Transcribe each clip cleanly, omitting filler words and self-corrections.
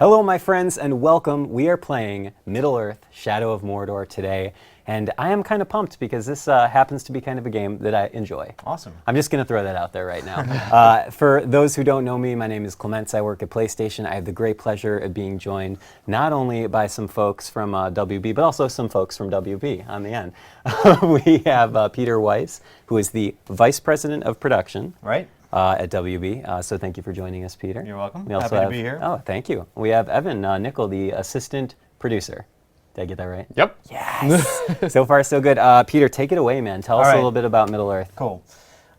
Hello, my friends, and welcome. We are playing Middle-earth: Shadow of Mordor today, and I am kind of pumped because this happens to be kind of a game that I enjoy. Awesome. I'm just going to throw that out there right now. For those who don't know me, my name is Clements. I work at PlayStation. I have the great pleasure of being joined not only by some folks from WB, but also some folks from WB on the end. We have Peter Weiss, who is the Vice President of Production. Right. At WB, so thank you for joining us, Peter. You're welcome. We also Happy have, to be here. Oh, thank you. We have Evan Nickel, the assistant producer. Did I get that right? Yep. Yes. So far, so good. Peter, take it away, man. Tell us a little bit about Middle-earth. Cool.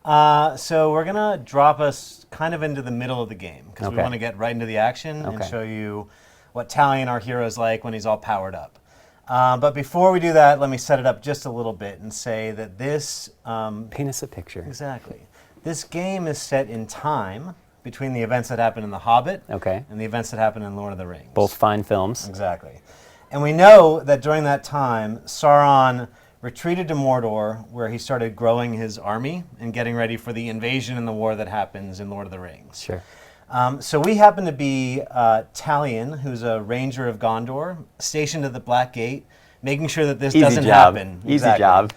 So we're gonna drop us kind of into the middle of the game because we want to get right into the action and show you what Talion, our hero, is like when he's all powered up. But before we do that, let me set it up just a little bit and say that this... Paint us a picture. Exactly. This game is set in time between the events that happen in The Hobbit and the events that happen in Lord of the Rings. Both fine films. Exactly. And we know that during that time, Sauron retreated to Mordor, where he started growing his army and getting ready for the invasion and the war that happens in Lord of the Rings. Sure. So we happen to be Talion, who's a ranger of Gondor, stationed at the Black Gate, making sure that this doesn't happen. Easy job.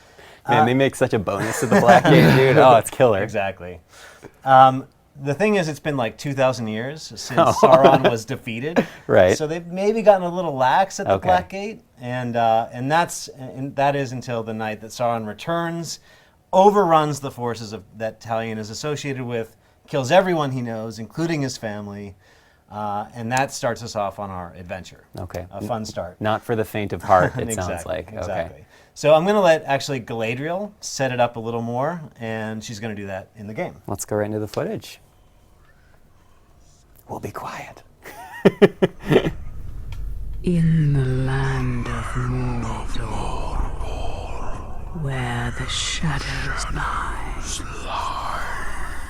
Man, they make such a bonus to the Black Gate, dude. Oh, it's killer. Exactly. The thing is, it's been like 2,000 years since Sauron was defeated. Right. So they've maybe gotten a little lax at the Black Gate, and that is until the night that Sauron returns, overruns the forces that Talion is associated with, kills everyone he knows, including his family, and that starts us off on our adventure. Okay. A fun start. Not for the faint of heart, it sounds like. Exactly. Okay. So I'm going to let actually Galadriel set it up a little more, and she's going to do that in the game. Let's go right into the footage. We'll be quiet. In the land of Mordor, where the shadows lie.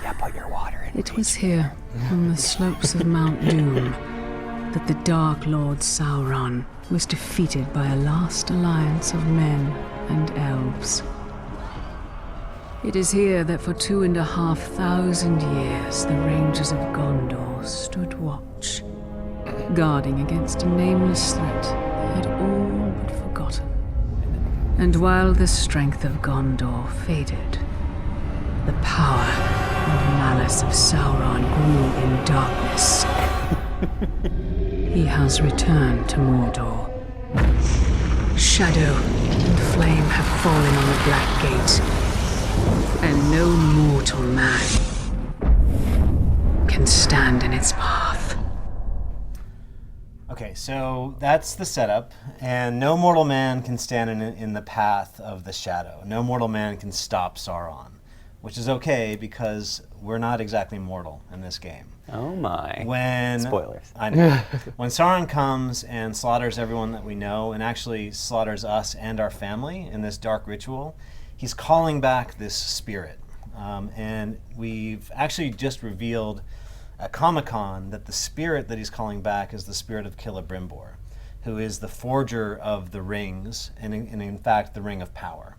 Yeah, put your water in. It was here, on the slopes of Mount Doom, that the Dark Lord Sauron was defeated by a last alliance of men and elves. It is here that for 2,500 years the Rangers of Gondor stood watch, guarding against a nameless threat they had all but forgotten. And while the strength of Gondor faded, the power and malice of Sauron grew in darkness. He has returned to Mordor. Shadow and flame have fallen on the Black Gate, and no mortal man can stand in its path. Okay, so that's the setup, and no mortal man can stand in the path of the Shadow. No mortal man can stop Sauron, which is okay because we're not exactly mortal in this game. Oh my. Spoilers. I know. When Sauron comes and slaughters everyone that we know, and actually slaughters us and our family in this dark ritual, he's calling back this spirit. And we've actually just revealed at Comic-Con that the spirit that he's calling back is the spirit of Celebrimbor, who is the forger of the rings, and in fact the Ring of Power.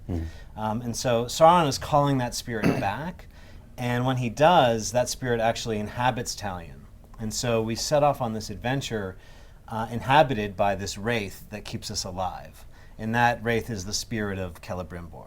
And so Sauron is calling that spirit back, and when he does, that spirit actually inhabits Talion. And so we set off on this adventure inhabited by this wraith that keeps us alive. And that wraith is the spirit of Celebrimbor.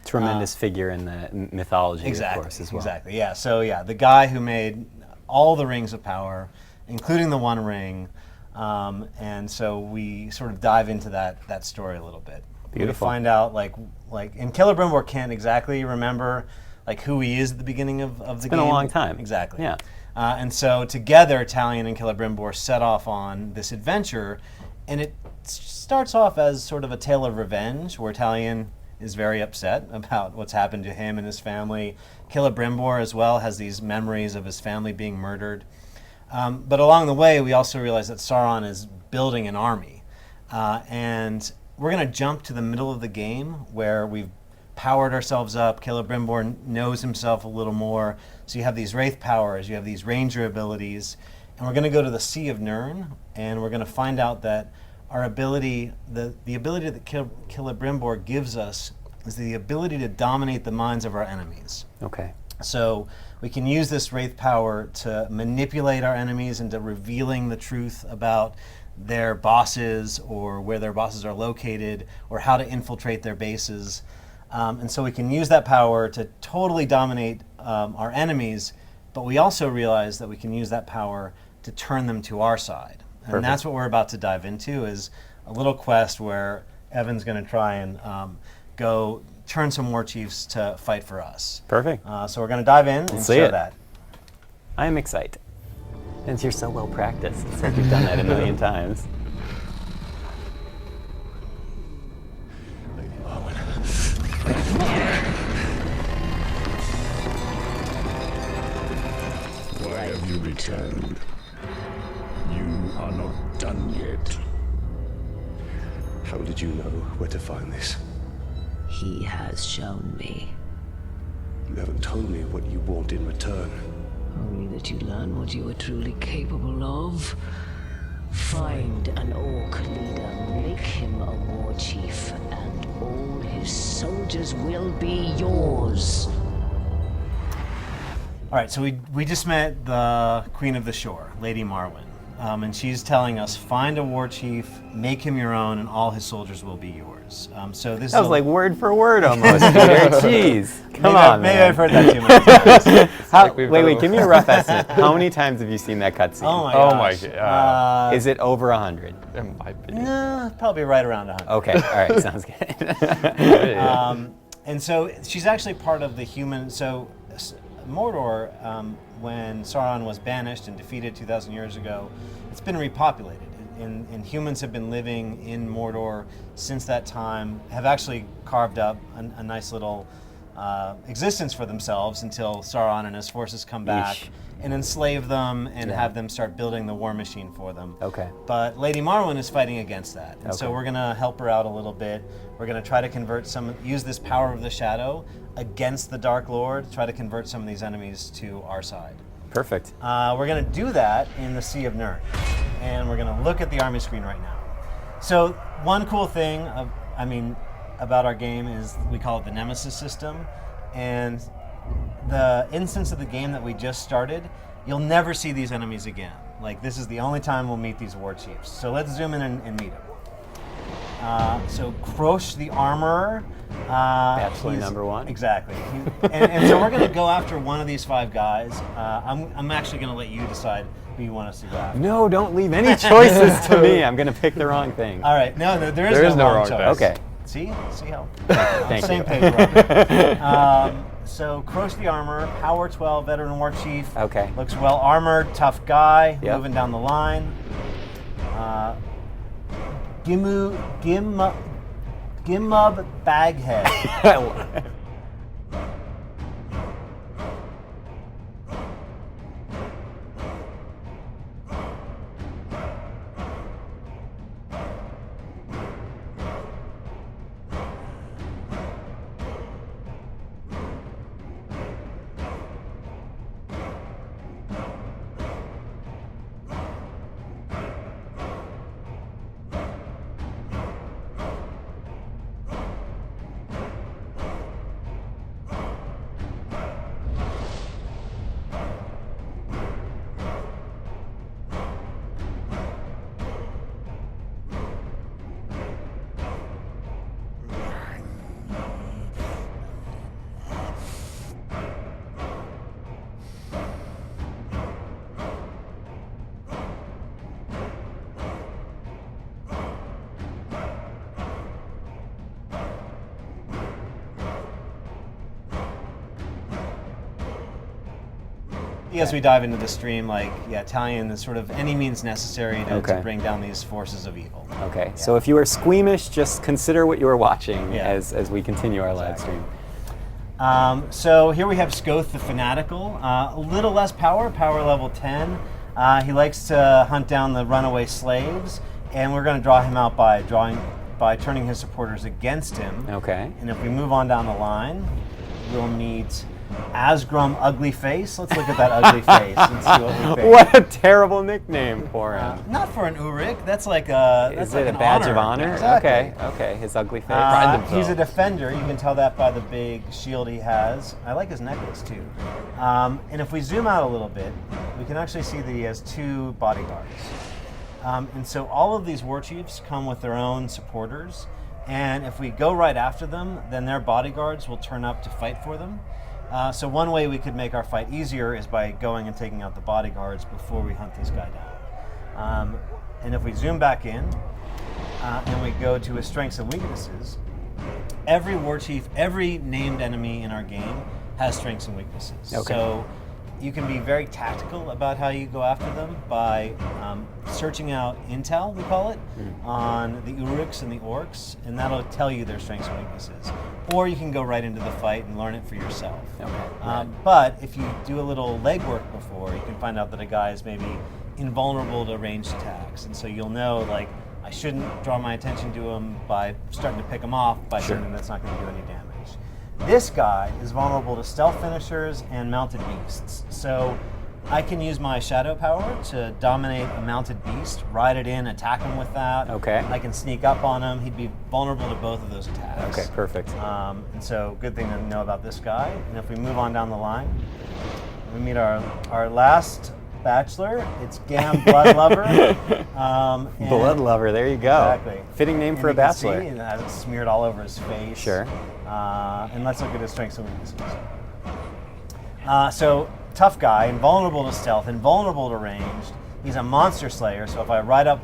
Tremendous figure in the mythology, of course, as well. Exactly, yeah. So yeah, the guy who made all the rings of power, including the One Ring, and so we sort of dive into that story a little bit. Beautiful. We find out, and Celebrimbor can't exactly remember who he is at the beginning of the game. It's been a long time. Exactly. Yeah. And so together, Talion and Celebrimbor set off on this adventure, and it starts off as sort of a tale of revenge, where Talion is very upset about what's happened to him and his family. Celebrimbor as well has these memories of his family being murdered. But along the way, we also realize that Sauron is building an army. And we're going to jump to the middle of the game where we've powered ourselves up. Celebrimbor knows himself a little more. So you have these wraith powers, you have these ranger abilities, and we're going to go to the Sea of Nirn, and we're going to find out that our ability, the ability that Celebrimbor gives us, is the ability to dominate the minds of our enemies. Okay. So we can use this Wraith power to manipulate our enemies into revealing the truth about their bosses or where their bosses are located or how to infiltrate their bases. And so we can use that power to totally dominate our enemies, but we also realize that we can use that power to turn them to our side. And Perfect. that's what we're about to dive into, is a little quest where Evan's going to try and go turn some war chiefs to fight for us. Perfect. So we're going to dive in and see show it. that. I am excited. And you're so well practiced. It's like you've done that a million times. Why have you returned? You are not done yet. How did you know where to find this? He has shown me. You haven't told me what you want in return. Only that you learn what you are truly capable of. Find an orc leader, make him a war chief, and all his soldiers will be yours. All right, so we just met the Queen of the Shore, Lady Marwyn. And she's telling us, find a war chief, make him your own, and all his soldiers will be yours. So this That is was like word for word almost, Peter. Jeez. Come maybe on, maybe man. I've heard that too many times. Wait, give me a rough estimate. How many times have you seen that cutscene? Oh my Oh my gosh. god. Is it over 100? It might be. Nah, probably right around 100. Okay, all right, sounds good. And so she's actually part of the human. So Mordor, when Sauron was banished and defeated 2,000 years ago, it's been repopulated. And humans have been living in Mordor since that time, have actually carved up a nice little existence for themselves until Sauron and his forces come back Yeesh. and enslave them and Yeah. have them start building the war machine for them. Okay. But Lady Marwyn is fighting against that. And so Okay. we're going to help her out a little bit. We're going to try to use this power of the shadow against the Dark Lord, try to convert some of these enemies to our side. Perfect. We're going to do that in the Sea of Nirn. And we're going to look at the army screen right now. So one cool thing, about our game is we call it the nemesis system. And the instance of the game that we just started, you'll never see these enemies again. Like, this is the only time we'll meet these war chiefs. So let's zoom in and meet them. So Krosh the Armorer. Bachelor he's- number one. Exactly. And so we're going to go after one of these 5 guys. I'm actually going to let you decide who you want us to go after. No, don't leave any choices to me. I'm going to pick the wrong thing. All right. No, there There is is no no wrong wrong choice. choice. Okay. See how? Thank Same you. page, Robert. So Krosh the Armorer, Power 12, Veteran War Chief. Okay. Looks well armored, tough guy, Yep. moving down the line. Gimub Baghead. As we dive into the stream, Italian is sort of any means necessary to Okay. bring down these forces of evil. Okay, so if you are squeamish, just consider what you are watching Yeah. as we continue our live stream. So here we have Skoth the Fanatical. A little less power level 10. He likes to hunt down the runaway slaves, and we're going to draw him out by turning his supporters against him. Okay. And if we move on down the line, we'll meet Asgrum Ugly Face. Let's look at that ugly face and see what we think. What a terrible nickname for him. Not for an Urik. That's like a. That's Is like it a an badge of honor? Exactly. Okay. His ugly face. He's a defender. You can tell that by the big shield he has. I like his necklace too. And if we zoom out a little bit, we can actually see that he has 2 bodyguards. And so all of these war chiefs come with their own supporters. And if we go right after them, then their bodyguards will turn up to fight for them. So one way we could make our fight easier is by going and taking out the bodyguards before we hunt this guy down. And if we zoom back in and we go to his strengths and weaknesses, every war chief, every named enemy in our game has strengths and weaknesses. Okay. So you can be very tactical about how you go after them by searching out intel, we call it, on the Uriks and the Orcs, and that'll tell you their strengths and weaknesses. Or you can go right into the fight and learn it for yourself. Okay. But if you do a little legwork before, you can find out that a guy is maybe invulnerable to ranged attacks, and so you'll know, like, I shouldn't draw my attention to him by starting to pick him off by something that's not going to do any damage. This guy is vulnerable to stealth finishers and mounted beasts. So I can use my shadow power to dominate a mounted beast, ride it in, attack him with that. Okay. I can sneak up on him. He'd be vulnerable to both of those attacks. Okay, perfect. And so good thing to know about this guy. And if we move on down the line, we meet our last bachelor. It's Gam Bloodlover. Bloodlover, there you go. Exactly. Fitting name for a you can bachelor. see it has it smeared all over his face. Sure. And let's look at his strengths and weaknesses. So, tough guy, invulnerable to stealth, invulnerable to ranged. He's a monster slayer, so if I ride up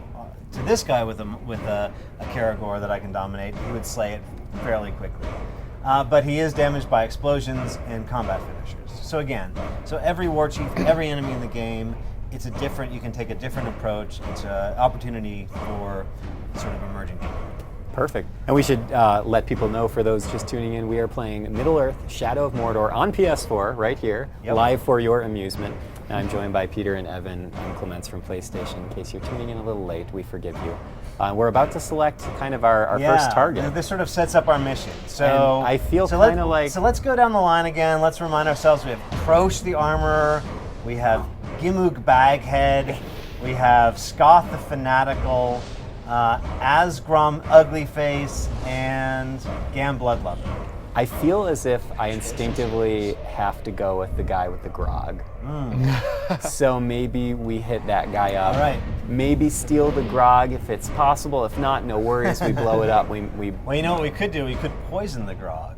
to this guy with a Karagor that I can dominate, he would slay it fairly quickly. But he is damaged by explosions and combat finishers. So again, every war chief, every enemy in the game, you can take a different approach. It's an opportunity for sort of emerging gameplay. Perfect. And we should let people know, for those just tuning in, we are playing Middle-earth, Shadow of Mordor on PS4 right here, live for your amusement. And I'm joined by Peter and Evan and Clements from PlayStation. In case you're tuning in a little late, we forgive you. We're about to select kind of our first target. This sort of sets up our mission. So and I feel kind of like... So let's go down the line again. Let's remind ourselves we have Krosh the Armorer, we have Gimug Baghead, we have Skoth the Fanatical, Asgrum Ugly Face, and Gam Bloodlover. I feel as if I instinctively have to go with the guy with the grog. So maybe we hit that guy up. All right. Maybe steal the grog if it's possible. If not, no worries. We blow it up. Well, you know what we could do? We could poison the grog,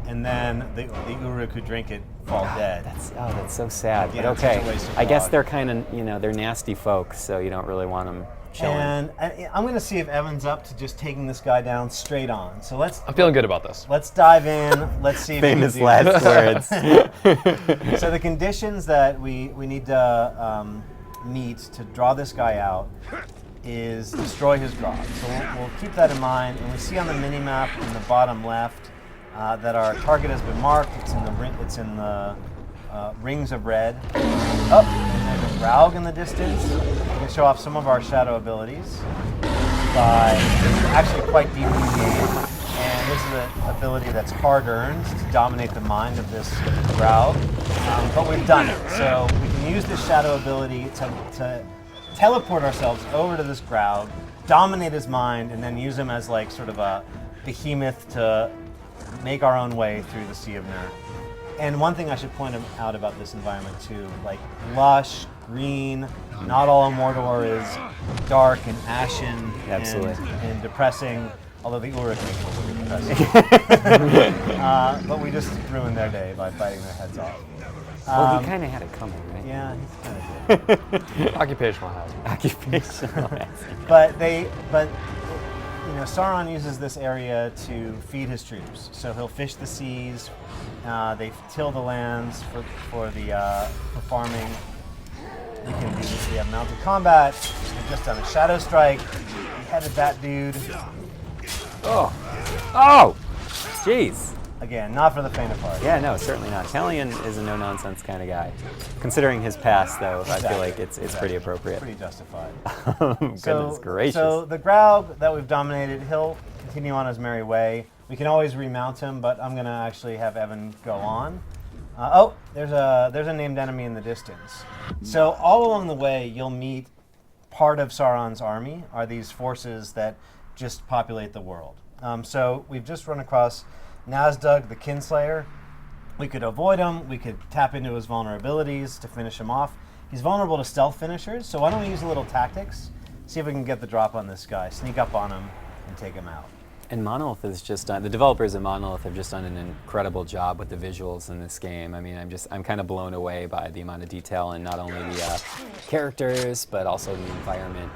and then the Uruk who drink it fall dead. That's so sad. Yeah, but it's such okay, a waste of I guess grog. they're kind of, they're nasty folks, so you don't really want them chilling. And I'm going to see if Evan's up to just taking this guy down straight on. So I'm feeling good about this. Let's dive in. Let's see if Famous we can do last words. So the conditions that we need to meet to draw this guy out is destroy his grog. So we'll keep that in mind. And we see on the mini-map in the bottom left that our target has been marked. It's in the rings of red. Oh, and there's a Raug in the distance. We can show off some of our shadow abilities. This is actually quite deep in the game. And this is an ability that's hard-earned to dominate the mind of this Raug. But we've done it. So we can use this shadow ability to teleport ourselves over to this Raug, dominate his mind, and then use him as like sort of a behemoth to make our own way through the Sea of Nurn. And one thing I should point out about this environment too, like lush, green, not all of Mordor is dark and ashen and depressing, although the Uruk make it really depressing. But we just ruined their day by biting their heads off. Well, he kind of had it coming, right? Yeah, he's kind of did. Occupational hazard. Occupational hazard. But Sauron uses this area to feed his troops. So he'll fish the seas. They till the lands for farming. We have mounted combat. We've just done a shadow strike. We headed that dude. Oh! Jeez. Again, not for the faint of heart. Yeah, no, certainly not. Talion is a no-nonsense kind of guy. Considering his past, though, I feel like it's pretty appropriate. Pretty justified. Goodness gracious. So the Graug that we've dominated, he'll continue on his merry way. We can always remount him, but I'm going to actually have Evan go on. Oh, there's a named enemy in the distance. So all along the way, you'll meet part of Sauron's army are these forces that just populate the world. So we've just run across Nazdug, the Kinslayer. We could avoid him. We could tap into his vulnerabilities to finish him off. He's vulnerable to stealth finishers, so why don't we use a little tactics? See if we can get the drop on this guy, sneak up on him, and take him out. And Monolith has just done, the developers at Monolith have just done an incredible job with the visuals in this game. I mean, I'm kind of blown away by the amount of detail in not only the characters, but also the environment.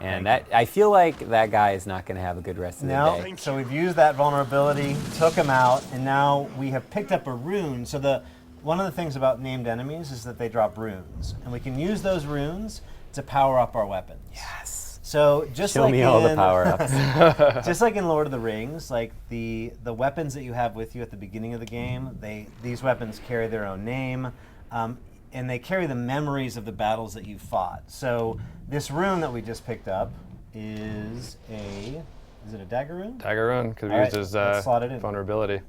And I feel like that guy is not going to have a good rest of the day. No, so we've used that vulnerability, took him out, and now we have picked up a rune. So one of the things about named enemies is that they drop runes, and we can use those runes to power up our weapons. Yes. So just Show like me all the power-ups. just like in Lord of the Rings, like the weapons that you have with you at the beginning of the game, these weapons carry their own name, and they carry the memories of the battles that you fought. So this rune that we just picked up is it a dagger rune? Dagger rune, could be used as vulnerability.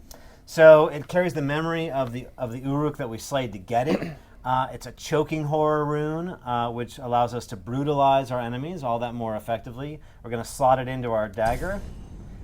So it carries the memory of the Uruk that we slayed to get it. It's a choking horror rune, which allows us to brutalize our enemies all that more effectively. We're going to slot it into our dagger,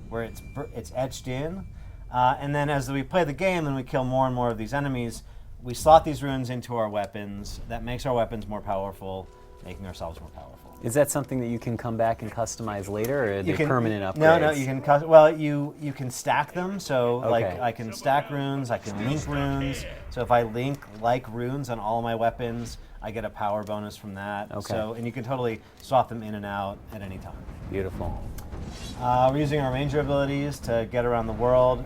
where it's etched in. And then as we play the game and we kill more and more of these enemies, we slot these runes into our weapons. That makes our weapons more powerful, making ourselves more powerful. Is that something that you can come back and customize later, or are they permanent upgrades? No, you can. Well, you can stack them. So, like, Okay. I can stack runes. I can link runes. So if I link like runes on all of my weapons, I get a power bonus from that. Okay. So, and you can totally swap them in and out at any time. Beautiful. We're using our ranger abilities to get around the world.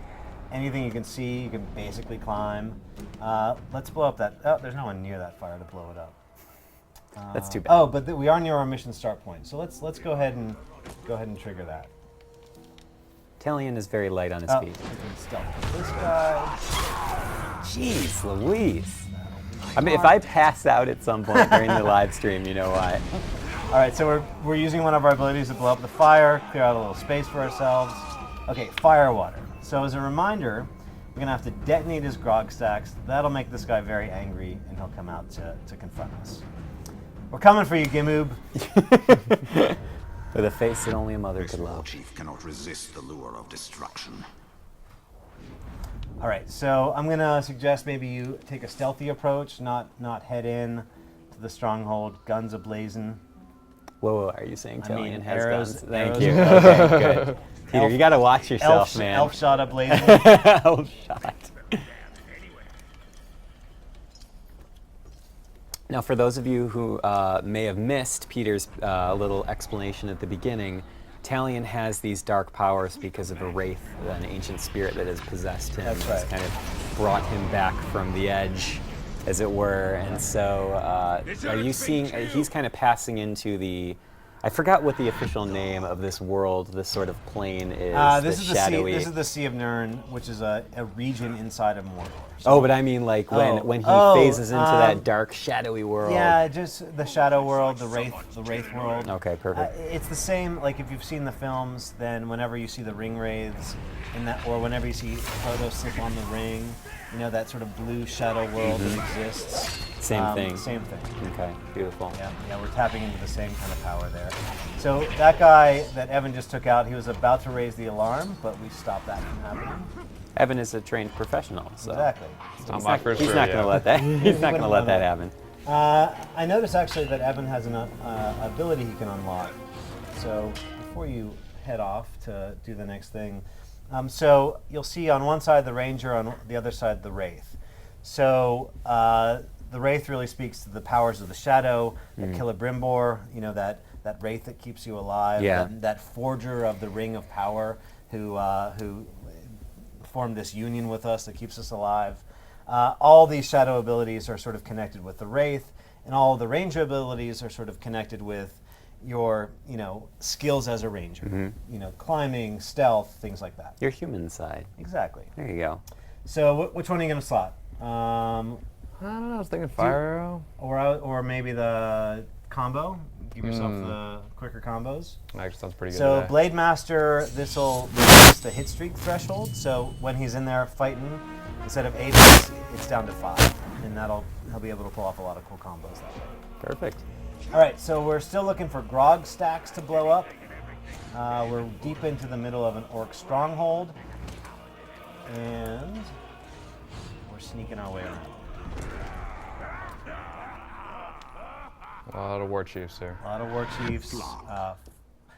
Anything you can see, you can basically climb. Let's blow up that. Oh, there's no one near that fire to blow it up. That's too bad. Oh, but we are near our mission start point. So let's go ahead and trigger that. Talion is very light on his feet. We can stealth this guy. Jeez Louise. I mean, if I pass out at some point during the live stream, you know why. All right, so we're using one of our abilities to blow up the fire, clear out a little space for ourselves. Okay, fire water. So as a reminder, we're gonna have to detonate his grog stacks. That'll make this guy very angry, and he'll come out to confront us. We're coming for you, Gimoob. With a face that only a mother could love. Chief cannot resist the lure of destruction. All right, so I'm gonna suggest maybe you take a stealthy approach, not head in to the stronghold, guns ablazing. Whoa, are you saying Talion has arrows, guns? Thank arrows. you. Okay, good. Peter, you got to watch yourself, man. Elf shot ablazing. Elf shot. Now, for those of you who may have missed Peter's little explanation at the beginning, Talion has these dark powers because of a wraith, an ancient spirit that has possessed him. That's right. It's kind of brought him back from the edge, as it were. And so, are you seeing? He's kind of passing into the. I forgot what the official name of this world, this sort of plane is. This is shadowy. This is the Sea of Nirn, which is a region inside of Mordor. So Oh, but I mean, like when he phases into that dark, shadowy world. yeah, just the shadow world, the wraith world. Okay, perfect. It's the same. Like if you've seen the films, then whenever you see the ring wraiths, in that, or whenever you see Frodo slip on the ring, you know that sort of blue shadow world that exists. Same thing. Same thing. Okay, beautiful. Yeah, we're tapping into the same kind of power there. So that guy that Evan just took out, he was about to raise the alarm, but we stopped that from happening. Evan is a trained professional, so Exactly. It's not my first he's not going to let that. He's not going to let that happen. I noticed actually that Evan has an ability he can unlock. So before you head off to do the next thing, so you'll see on one side the Ranger, on the other side the Wraith. So the Wraith really speaks to the powers of the Shadow, the Celebrimbor, you know, that Wraith that keeps you alive, Yeah. that forger of the Ring of Power who formed this union with us that keeps us alive. All these shadow abilities are sort of connected with the Wraith, and all the Ranger abilities are sort of connected with your, skills as a Ranger. Climbing, stealth, things like that. Your human side. Exactly. There you go. So which one are you going to slot? I don't know, I was thinking fire arrow. Or maybe the combo? Give yourself the quicker combos. Actually sounds pretty good. So today. Blade Master, this will reduce the hit streak threshold. So when he's in there fighting, instead of 8 hits, it's down to 5, and he'll be able to pull off a lot of cool combos that way. Perfect. All right, so we're still looking for grog stacks to blow up. We're deep into the middle of an orc stronghold, and we're sneaking our way around. A lot of war chiefs here. A lot of war chiefs.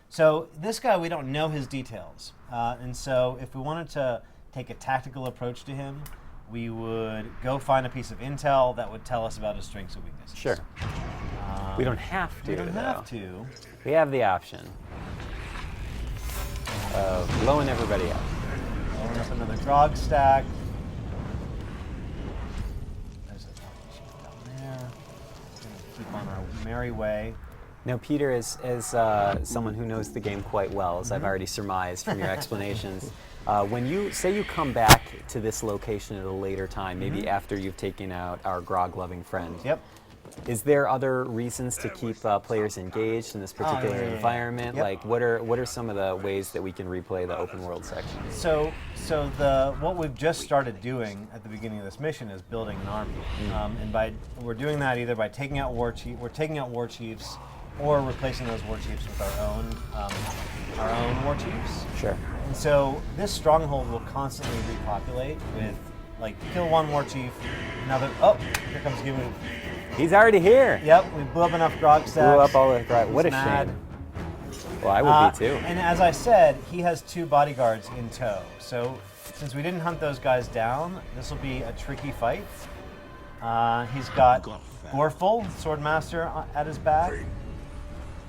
So this guy, we don't know his details. And so if we wanted to take a tactical approach to him, we would go find a piece of intel that would tell us about his strengths and weaknesses. Sure. We don't have to, We don't though. have to. We have the option of blowing everybody up. Blowing up another grog stack. There's a chief down there. Gonna keep on our merry way. Now, Peter, as someone who knows the game quite well, as I've already surmised from your explanations, when you say you come back to this location at a later time, maybe after you've taken out our grog-loving friend, Yep. is there other reasons to keep players engaged in this particular environment? Yep. Like, what are some of the ways that we can replay the open world section? So what we've just started doing at the beginning of this mission is building an army, and we're doing that either by taking out war chiefs, or replacing those war chiefs with our own war chiefs. Sure. And so this stronghold will constantly repopulate with, like, kill one war chief, another. Oh, here comes Gimu. He's already here. Yep, we blew up enough grog stacks. Blew up all the grog. What a He's mad. shame. Well, I would be too. And as I said, he has 2 bodyguards in tow. So since we didn't hunt those guys down, this will be a tricky fight. He's got Gorful, Swordmaster, at his back.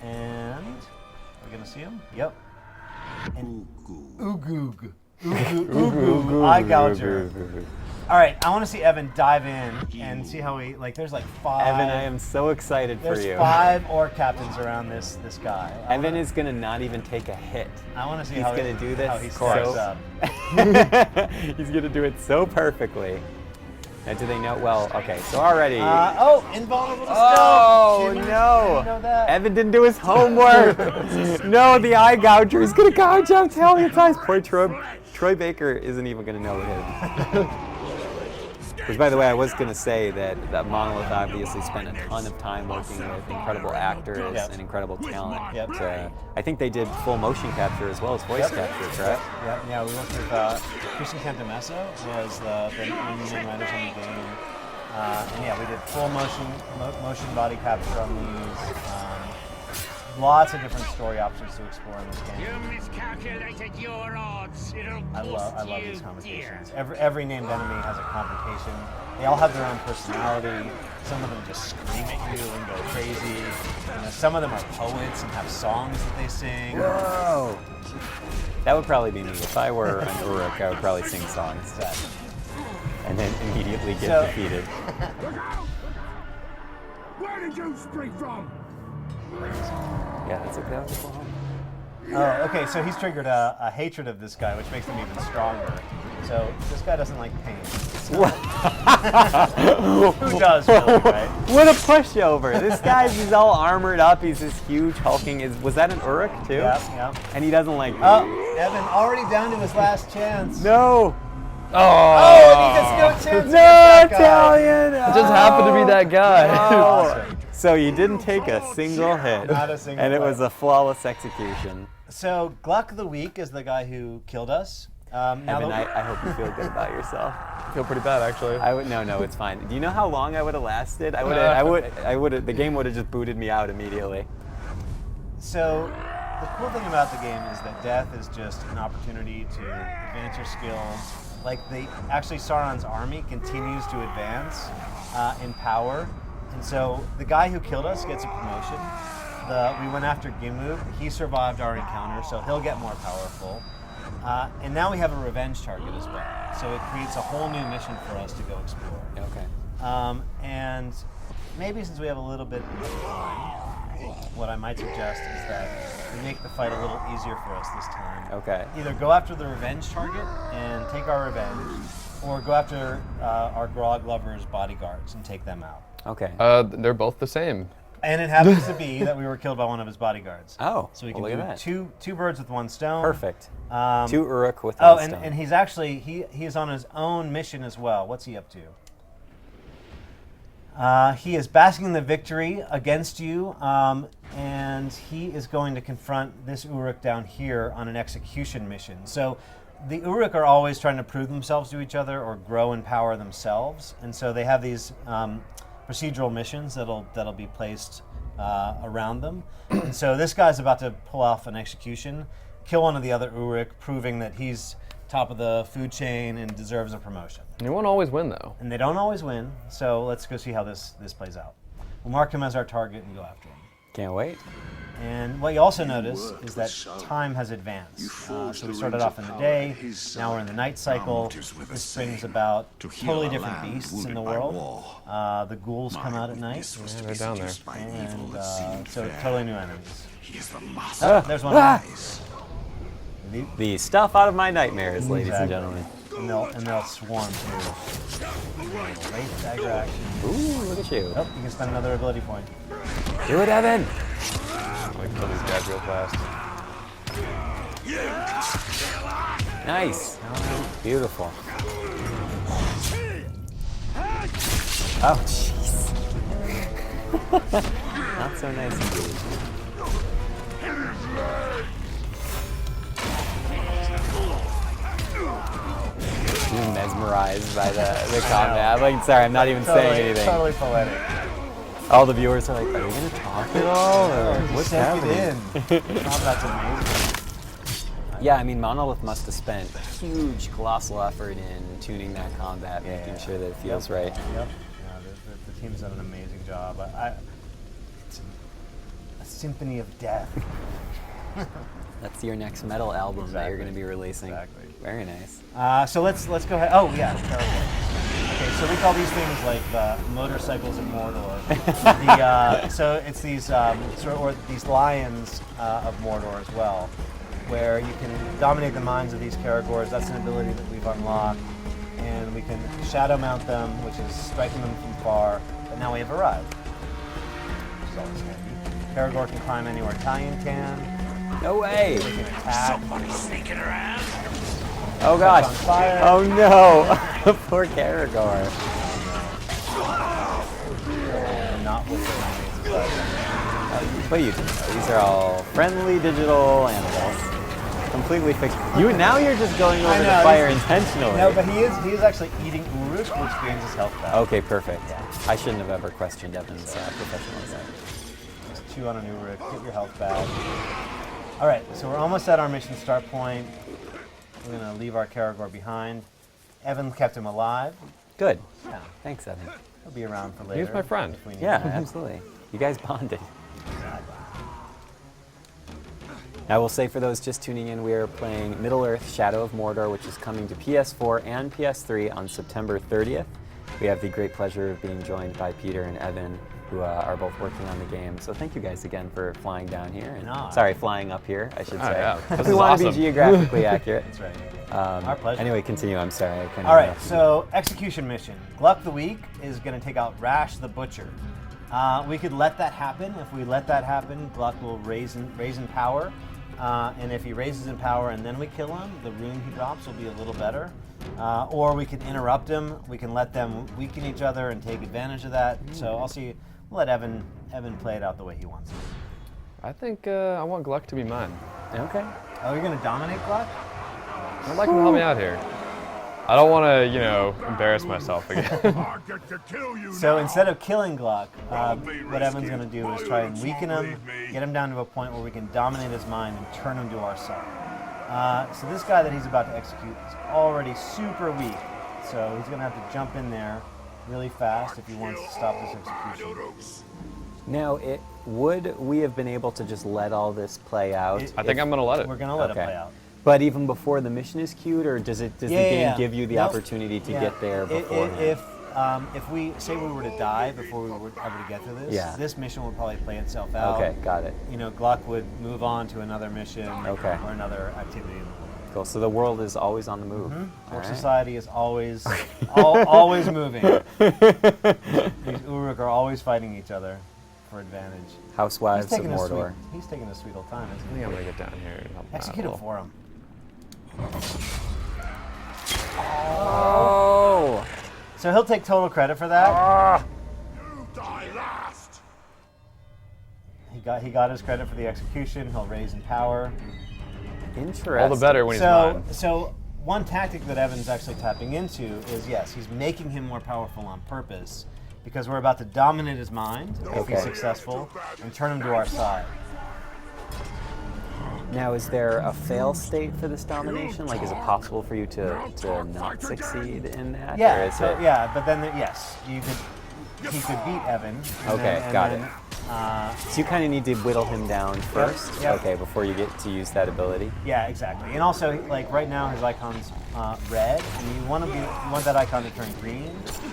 And we're gonna see him? Yep. And Oogug. Eye Gouger. All right, I want to see Evan dive in and see how he, like, there's like 5. Evan, I am so excited for you. There's 5 orc captains around this guy. Evan is going to not even take a hit. I want to see He's how going to do this how he stacks so up. He's going to do it so perfectly. Now, do they know? Well, okay, so already. Invulnerable to Oh, stealth. no. Didn't know that. Evan didn't do his homework. No, the eye gouger is going to gouge out Talion's eyes. Poor Troy Baker isn't even going to know him. Which, by the way, I was going to say that Monolith obviously spent a ton of time working with incredible actors and incredible talent. I think they did full motion capture as well as voice capture, correct? Yep. Yeah, we worked with Christian Cantamesso, was the main writers on the game. And yeah, we did full motion body capture on these. Lots of different story options to explore in this game. You miscalculated your odds. I love these conversations. Every named enemy has a confrontation. They all have their own personality. Some of them just scream at you and go crazy. You know, some of them are poets and have songs that they sing. Whoa! That would probably be me. If I were an Uruk, I would probably sing songs. Exactly. And then immediately get defeated. Where did you spring from? Yeah, that's a cool home. Oh, okay, so he's triggered a hatred of this guy, which makes him even stronger. So this guy doesn't like pain. Who does, really, right? What a pushover! This he's all armored up. He's this huge hulking. Was that an Uruk too? Yeah. And he doesn't like. Oh, Evan already down to his last chance. No. Oh, and he gets no chance. No, Italian. It just happened to be that guy. Awesome. So you didn't take a single hit. Not a single and it hit. was a flawless execution. So Gluck of the Week is the guy who killed us. Evan, I hope you feel good about yourself. I feel pretty bad, actually. No, it's fine. Do you know how long I would have lasted? I would. The game would have just booted me out immediately. So the cool thing about the game is that death is just an opportunity to advance your skills. Like, Sauron's army continues to advance in power. And so the guy who killed us gets a promotion. We went after Gimu. He survived our encounter, so he'll get more powerful. And now we have a revenge target as well. So it creates a whole new mission for us to go explore. Okay. And maybe since we have a little bit of time, what I might suggest is that we make the fight a little easier for us this time. Okay. Either go after the revenge target and take our revenge, or go after our grog lovers' bodyguards and take them out. Okay. They're both the same. And it happens to be that we were killed by one of his bodyguards. Oh, so we can well, look do at that. two birds with one stone. Perfect. 2 Uruk with Oh, one stone. and he's actually he's on his own mission as well. What's he up to? He is basking in the victory against you, and he is going to confront this Uruk down here on an execution mission. So the Uruk are always trying to prove themselves to each other or grow in power themselves, and so they have these procedural missions that'll be placed around them. And so this guy's about to pull off an execution, kill one of the other Uruk, proving that he's top of the food chain and deserves a promotion. You won't always win, though. And they don't always win, so let's go see how this plays out. We'll mark him as our target and go after him. Can't wait. And what you also notice is that time has advanced. So we started off in the day, now we're in the night cycle. This brings about totally different beasts in the world. The ghouls come out at night. Yeah, they're down there. And so totally new enemies. Oh, there's one. The stuff out of my nightmares, ladies and Exactly. gentlemen. And they'll swarm through. Late dagger action. Ooh, look at you. Oh, you can spend another ability point. Do it, Evan. I'm gonna kill these guys real fast. Nice. Beautiful. Oh, jeez. Not so nice indeed. I'm mesmerized by the combat. I'm like, sorry, I'm not even saying anything. Totally poetic. All the viewers are like, are you going to talk at all? Or what's Sink happening? it in. Combat's amazing. Yeah, I mean, Monolith must have spent huge, colossal effort in tuning that combat, making sure that it feels right. Yep. Yeah, the team's done an amazing job. It's a symphony of death. That's your next metal album that you're going to be releasing. Exactly. Very nice. So let's go ahead. Oh yeah, Terrorbolt. Okay, so we call these things like motorcycles of Mordor. So it's these or these lions of Mordor as well, where you can dominate the minds of these Karagors. That's an ability that we've unlocked, and we can shadow mount them, which is striking them from far. But now we have arrived, which is always handy. Karagor can climb anywhere Talion can. No way. They can attack. Sneaking around. Oh gosh. On fire. Oh no. Poor Karagor. Not with the enemies, What do you do? These are all friendly digital animals. Completely fixed. Now you're just going over the fire intentionally. No, but he is actually eating Uruk, which gains his health back. Okay, perfect. Yeah. I shouldn't have ever questioned Evan's professionalism. Just chew on an Uruk, get your health back. All right, so we're almost at our mission start point. We're going to leave our Karagor behind. Evan kept him alive. Good. Yeah, Thanks, Evan. he'll be around for later. He's my friend. if we need Yeah, him. absolutely. You guys bonded. I will say for those just tuning in, we are playing Middle-earth: Shadow of Mordor, which is coming to PS4 and PS3 on September 30th. We have the great pleasure of being joined by Peter and Evan, who are both working on the game. So thank you guys again for flying down here. And sorry, flying up here, I should say. Yeah. This We is want to be awesome. geographically accurate. That's right. Our pleasure. Anyway, continue. I'm sorry. I couldn't All right, interrupt you. so execution mission. Gluck the Weak is going to take out Rash the Butcher. We could let that happen. If we let that happen, Gluck will raise in power. And if he raises in power and then we kill him, the rune he drops will be a little better. Or we can interrupt him. We can let them weaken each other and take advantage of that. So I'll see. We'll let Evan play it out the way he wants it. I think I want Gluck to be mine. Okay. Oh, you're going to dominate Gluck? I'd like him to help me out here. I don't want to, embarrass myself again. I get to kill you So now. instead of killing Gluck, Probably what Evan's risky. going to do is try and Don't weaken him, believe me. get him down to a point where we can dominate his mind and turn him to our side. So this guy that he's about to execute is already super weak. So he's going to have to jump in there really fast if he wants to stop this execution. Now, would we have been able to just let all this play out? I think I'm going to let it. We're going to let Okay. it play out. But even before the mission is queued, or does the game give you the Nope. opportunity to Yeah. get there beforehand? If we say we were to die before we were able to get to this, Yeah. this mission would probably play itself out. Okay, got it. Gluck would move on to another mission Okay. or another activity. Cool. So the world is always on the move. All Our right. society is always always moving. These Uruk are always fighting each other. for advantage. Housewives of He's Mordor. taking a sweet old time. I think I'm gonna get down here and help him out a Execute it little. for him. Oh! So he'll take total credit for that. You die last. He got his credit for the execution. He'll raise in power. Interesting. All the better when he's mine. So one tactic that Evan's actually tapping into is, yes, he's making him more powerful on purpose because we're about to dominate his mind if he's successful and turn him to our side. Now, is there a fail state for this domination? Like, is it possible for you to not succeed in that? Yeah, Or is so, it... yeah, but then yes, he could beat Evan. Got it. So you kind of need to whittle him down first, Yep. okay, before you get to use that ability. Yeah, exactly. And also, like right now, his icon's red, and you want that icon to turn green,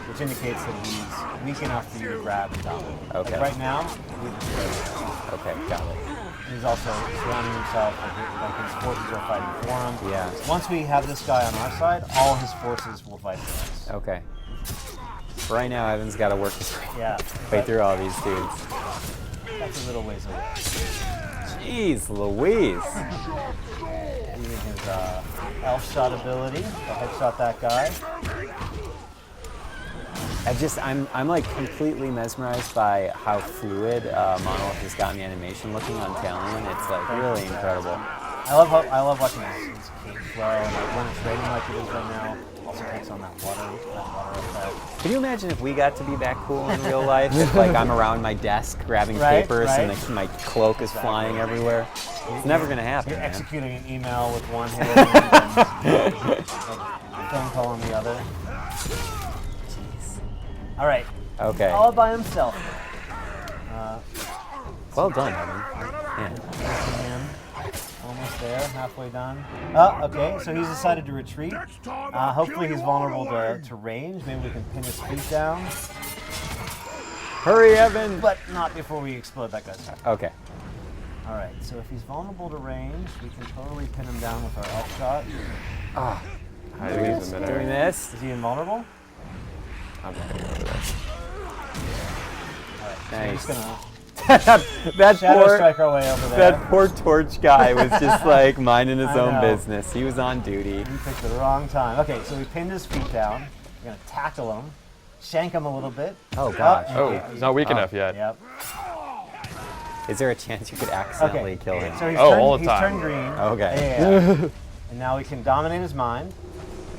which indicates that he's weak enough for you to grab and dominate. Okay. Like right now, Okay, got it. he's also surrounding himself, like his forces are fighting for him. Yeah. Once we have this guy on our side, all his forces will fight for us. Okay. Right now, Evan's got to work his Yeah. way through all these dudes. That's a little ways away. Jeez Louise. Using his elf shot ability to headshot that guy. I'm like completely mesmerized by how fluid Monolith has gotten the animation looking on Talion. It's like really incredible. I love watching his cape flow, and like when it's raining like it is right now, also takes on that water effect. Can you imagine if we got to be that cool in real life? If, like, I'm around my desk grabbing papers and my cloak is flying everywhere. It's never gonna happen. You're man. executing an email with one hand and a phone call on the other. Jeez. All right. Okay. All by himself. Well done, Evan. Man. Him. Almost there, halfway done. Oh, okay, so he's decided to retreat. Hopefully he's vulnerable to range. Maybe we can pin his feet down. Hurry, Evan! But not before we explode that guy's head. Okay. All right, so if he's vulnerable to range, we can totally pin him down with our elf shot. Ah. I think he's in Doing midair. this. Is he invulnerable? I'm not gonna go over there. All right, so we're Nice. just gonna that shadow poor, strike our way over there. that poor torch guy was just like minding his I own know. business. He was on duty. He picked the wrong time. Okay, so we pinned his feet down. We're gonna tackle him, shank him a little bit. Oh gosh. Oh, he's not weak enough yet. Yep. Is there a chance you could accidentally kill him? So he's Oh, turned, all the he's time. turned green. Okay. Yeah. And now we can dominate his mind.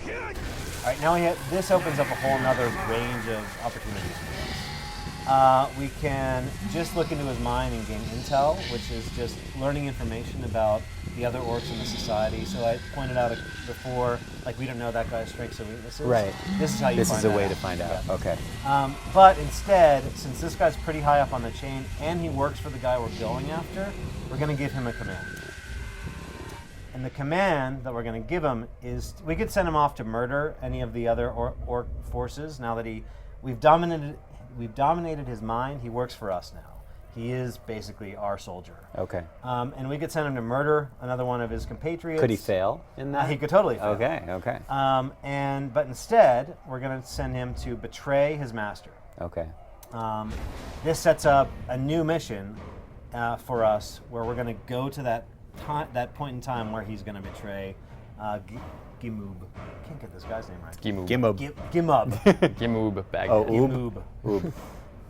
All right, now this opens up a whole nother range of opportunities for us. We can just look into his mind and gain intel, which is just learning information about the other orcs in the society. So I pointed out before, like we don't know that guy's strengths or weaknesses. Right. This is how you This find is a that way out. to find out. Yeah. Okay. But instead, since this guy's pretty high up on the chain and he works for the guy we're going after, we're going to give him a command. And the command that we're going to give him is, we could send him off to murder any of the other orc forces. Now that we've dominated his mind, he works for us now. He is basically our soldier. Okay. And we could send him to murder another one of his compatriots. Could he fail in that? He could totally fail. Okay. Okay. But instead, we're going to send him to betray his master. Okay. This sets up a new mission for us, where we're going to go to that point in time where he's going to betray Gimoob. I can't get this guy's name right. Gimoob. Gimoob. Gimoob bag. Oh, Gimoob. Oob.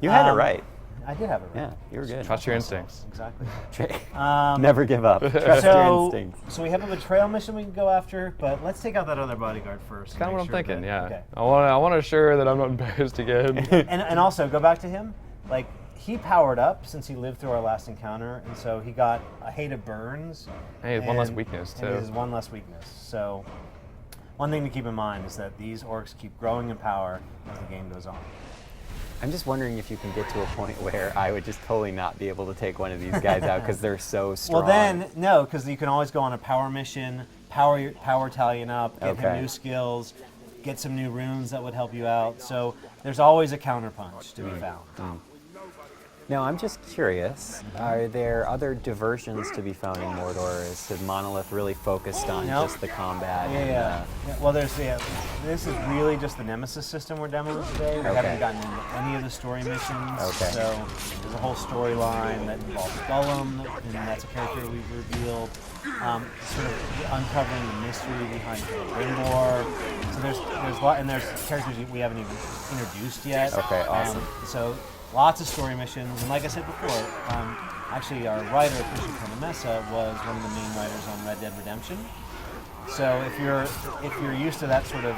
You had it right. I did have it right. Yeah, you were good. Trust your instincts. Exactly. Never give up. Trust your instincts. So we have a betrayal mission we can go after, but let's take out that other bodyguard first. Kind of what I'm thinking. Yeah. Okay. I want to assure that I'm not embarrassed again. And also go back to him. Like, he powered up since he lived through our last encounter, and so he got a hate of burns. Hey, he has one less weakness too. And he has one less weakness. So one thing to keep in mind is that these orcs keep growing in power as the game goes on. I'm just wondering if you can get to a point where I would just totally not be able to take one of these guys out because they're so strong. Well, then, no, because you can always go on a power mission, power Talion up, get him new skills, get some new runes that would help you out. So there's always a counterpunch to be found. Now, I'm just curious, are there other diversions to be found in Mordor, or is the Monolith really focused on Nope. just the combat? Yeah. Well, this is really just the nemesis system we're demoing today. We haven't gotten into any of the story missions. Okay. So there's a whole storyline that involves Gollum, and that's a character we've revealed. Sort of uncovering the mystery behind Brimbor. So there's a lot, and there's characters we haven't even introduced yet. Okay, awesome. So lots of story missions, and like I said before, actually our writer Christian Phenom was one of the main writers on Red Dead Redemption. So if you're used to that sort of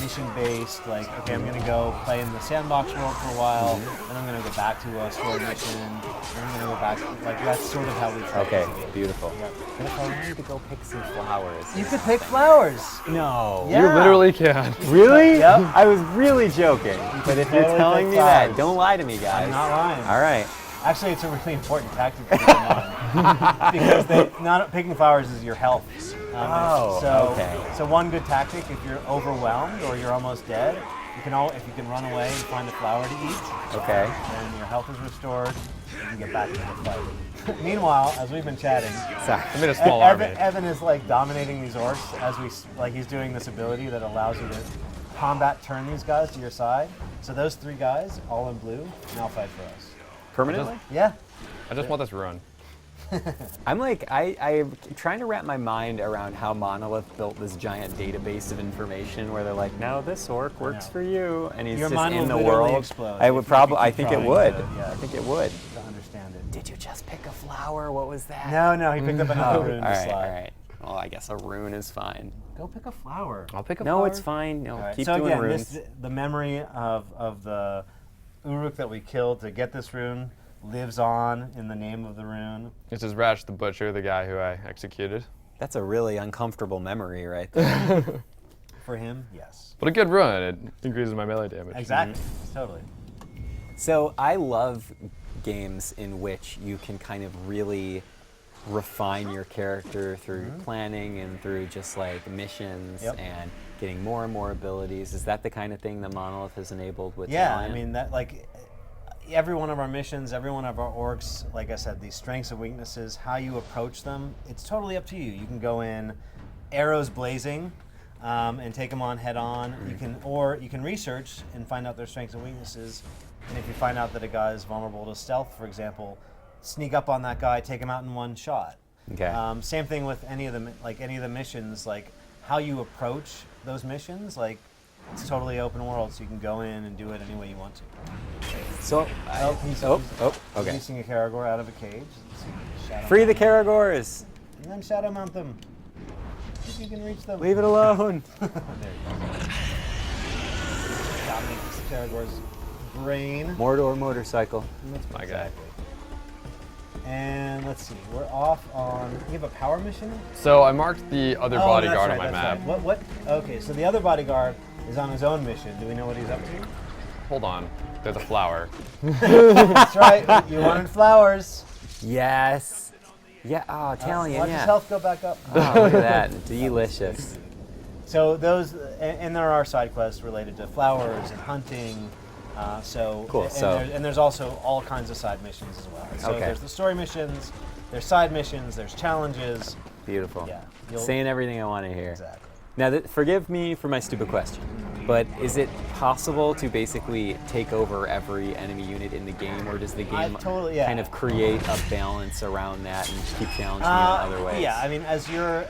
mission-based, like, okay, I'm going to go play in the sandbox world for a while, then I'm going to go back to a story mission, then I'm going to go back, like, that's sort of how we try Okay, to do it. beautiful. Yeah. What if I wanted to go pick some flowers? You could pick flowers. No. Yeah. You literally can. Really? Yep. I was really joking. But if you're totally telling pick me that, flowers. don't lie to me, guys. I'm not lying. All right. Actually, it's a really important tactic to keep in mind because not picking flowers is your health. So one good tactic, if you're overwhelmed or you're almost dead, if you can run away and find a flower to eat, Okay. then your health is restored. You can get back into the fight. Meanwhile, as we've been chatting, Sorry. I made a small army. Evan is like dominating these orcs as he's doing this ability that allows you to combat turn these guys to your side. So those three guys, all in blue, now fight for us. Permanently? Yeah. I just want this run. I'm trying to wrap my mind around how Monolith built this giant database of information where they're like, now this orc works for you, and he's Your just mind in will the literally world. explode I would if you probably, keep I think it trying would. to- I think it would. To understand it. Did you just pick a flower? What was that? No, he picked up another rune All to right, slide. all right. Well, I guess a rune is fine. Go pick a flower. I'll pick a No, flower. it's fine. No, All right, keep so doing again, runes. the memory of the Uruk that we killed to get this rune lives on in the name of the rune. This is Rash the Butcher, the guy who I executed. That's a really uncomfortable memory right there. For him, yes. But a good run. It increases my melee damage. Exactly. Totally. So I love games in which you can kind of really refine your character through planning and through just like missions and getting more and more abilities. Is that the kind of thing that Monolith has enabled with Yeah, Alliant? I mean, that like every one of our missions, every one of our orcs, like I said, these strengths and weaknesses, how you approach them, it's totally up to you. You can go in arrows blazing and take them on head on. You can research and find out their strengths and weaknesses. And if you find out that a guy is vulnerable to stealth, for example, sneak up on that guy, take him out in one shot. Okay. Same thing with any of the missions, like how you approach those missions, like it's totally open world, so you can go in and do it any way you want to. So, He's okay. releasing a Karagor out of a cage. Free the Karagors! And then shadow mount them. If you can reach them. Leave it alone! There you go. Dominate this Karagor's brain. Mordor motorcycle. That's my guy. And let's see, we're off on. You have a power mission? So I marked the other bodyguard that's on my right, map. that's right. What? Okay, so the other bodyguard is on his own mission. Do we know what he's up to? Hold on. There's a flower. That's right. You wanted flowers. Yes! Yeah, oh, Italian, Watch yeah. his health go back up. Oh, look at that. Delicious. So those, and there are side quests related to flowers and hunting. Cool. And there's also all kinds of side missions as well. So Okay. there's the story missions, there's side missions, there's challenges. Beautiful. Yeah. Saying everything I want to hear. Exactly. Now, forgive me for my stupid question, but is it possible to basically take over every enemy unit in the game, or does the game kind of create a balance around that and keep challenging you in other ways? Yeah, I mean, as you're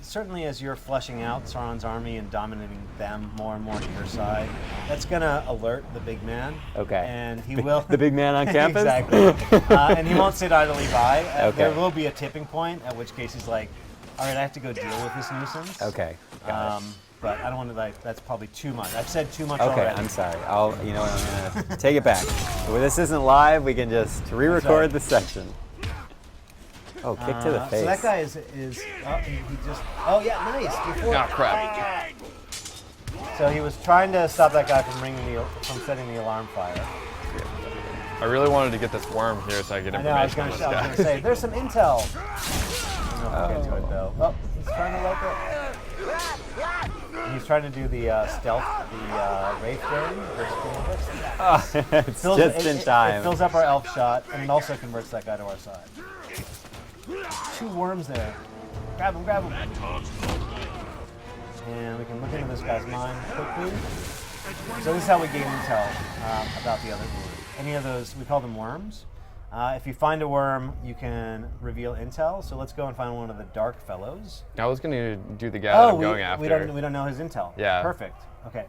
certainly as you're fleshing out Sauron's army and dominating them more and more to your side, that's gonna alert the big man. Okay. And he will. The big man on campus? Exactly. And he won't sit idly by. Okay. There will be a tipping point at which case he's like, all right, I have to go deal with this nuisance. Okay. Got it. But I don't want to, that's probably too much. I've said too much Okay, already. I'm sorry. You know what, I'm gonna take it back. Well, this isn't live, we can just re-record the section. Oh, kick to the face. So that guy is he just, oh yeah, nice. Before, Ah, crap. So he was trying to stop that guy from setting the alarm fire. I really wanted to get this worm here so I could get I know, I was information going on to this guy. say, there's some intel. I don't know if we'll get to it though. Oh, he's trying to light He's trying to do the stealth, the Wraith game. It's just in time. It fills up our elf shot, and it also converts that guy to our side. 2 worms there. Grab him, grab him. And we can look into this guy's mind quickly. So this is how we gain intel about the other group. Any of those, we call them worms. If you find a worm, you can reveal intel. So let's go and find one of the dark fellows. I was going to do the guy that I'm going after. We don't know his intel. Yeah. Perfect. Okay.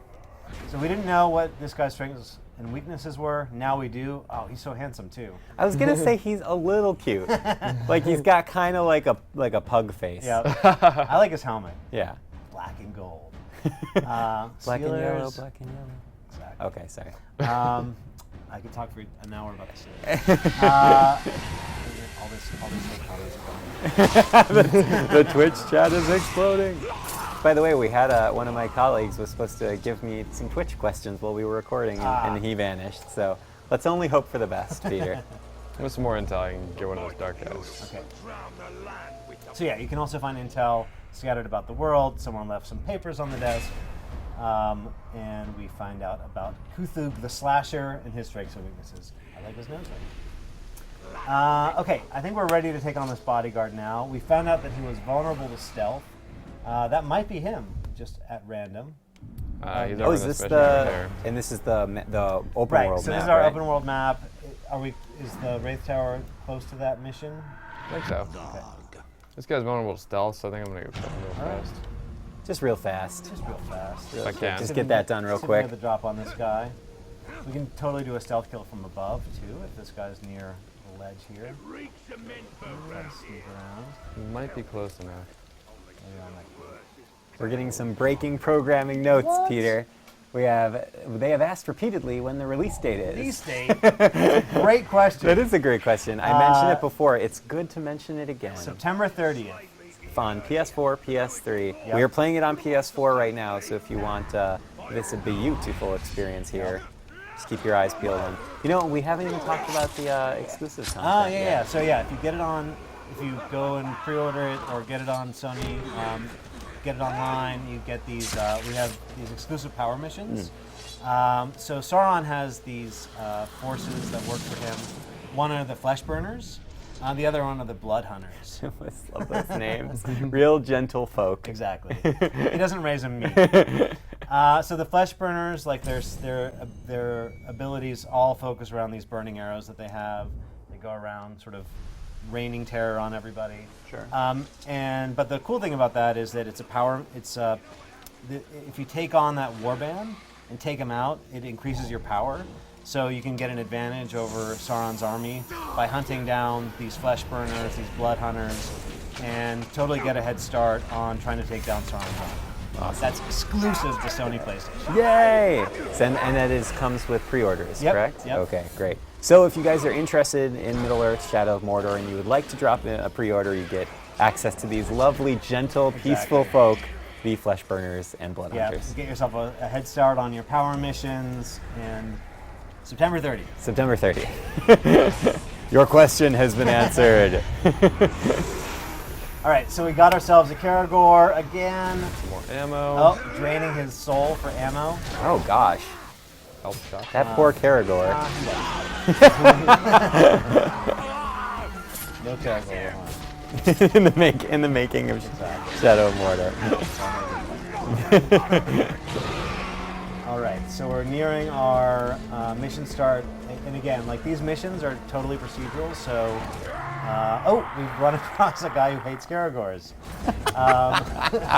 So we didn't know what this guy's strengths and weaknesses were. Now we do. Oh, he's so handsome too. I was gonna say he's a little cute. Like he's got kind of like a pug face. Yeah. I like his helmet. Yeah. Black and gold. Black and yellow, Steelers. black and yellow. Exactly. Okay, sorry. I could talk for an hour about this. All these comments are coming. The Twitch chat is exploding. By the way, we had one of my colleagues was supposed to give me some Twitch questions while we were recording, and he vanished. So let's only hope for the best, Peter. With some more intel, I can get one of those dark guys. Okay. So yeah, you can also find intel scattered about the world. Someone left some papers on the desk. And we find out about Kuthug the Slasher and his strengths and weaknesses. I like his nose ring. Okay, I think we're ready to take on this bodyguard now. We found out that he was vulnerable to stealth. That might be him, just at random. He's over is this this mission right there. and this is the open Right, world so map, this is our right? open world map. Is the Wraith Tower close to that mission? I think so. Okay. This guy's vulnerable to stealth, so I think I'm going to go real fast. Just real fast. Just real fast. If I can. Just get that done real Sitting near quick. the drop on this guy. We can totally do a stealth kill from above too if this guy's near the ledge here. Sneak around. Might be close enough. Maybe on that cliff. We're getting some breaking programming notes, Peter. They have asked repeatedly when the release date is. Release date? That's a great question. That is a great question. I mentioned it before. It's good to mention it again. September 30th. On PS4, PS3. Yep. We are playing it on PS4 right now, so if you want this beautiful experience here, just keep your eyes peeled. And, you know, we haven't even talked about the exclusive content. Oh, yeah, yet. yeah. So, yeah, if you get it on, if you go and pre-order it or get it on Sony, get it online, you get these, we have these exclusive power missions. So Sauron has these forces that work for him. One are the Flesh Burners. The other one are the Blood Hunters. I just love those names. Real gentle folk. Exactly. He doesn't raise them meat. So the Flesh Burners, like their abilities all focus around these burning arrows that they have. They go around sort of raining terror on everybody. Sure. But the cool thing about that is that it's a power. If you take on that warband and take him out, it increases your power. So you can get an advantage over Sauron's army by hunting down these Flesh Burners, these Blood Hunters, and totally get a head start on trying to take down Sauron's army. Awesome. That's exclusive to Sony PlayStation. Yay! And that comes with pre-orders, Yep, correct? yep. Okay, great. So if you guys are interested in Middle-earth, Shadow of Mordor, and you would like to drop in a pre-order, you get access to these lovely, gentle, peaceful folk, the Flesh Burners and Blood Hunters. Get yourself a head start on your power missions, and September 30th. September 30th. Your question has been answered. All right, so we got ourselves a Karagor again. Some more ammo. Oh, draining his soul for ammo. Oh gosh, Health shot. that poor Karagor. No Karagor. in the making of Shadow of Mordor. All right, so we're nearing our mission start, and again, like these missions are totally procedural. So, we've run across a guy who hates Karagors.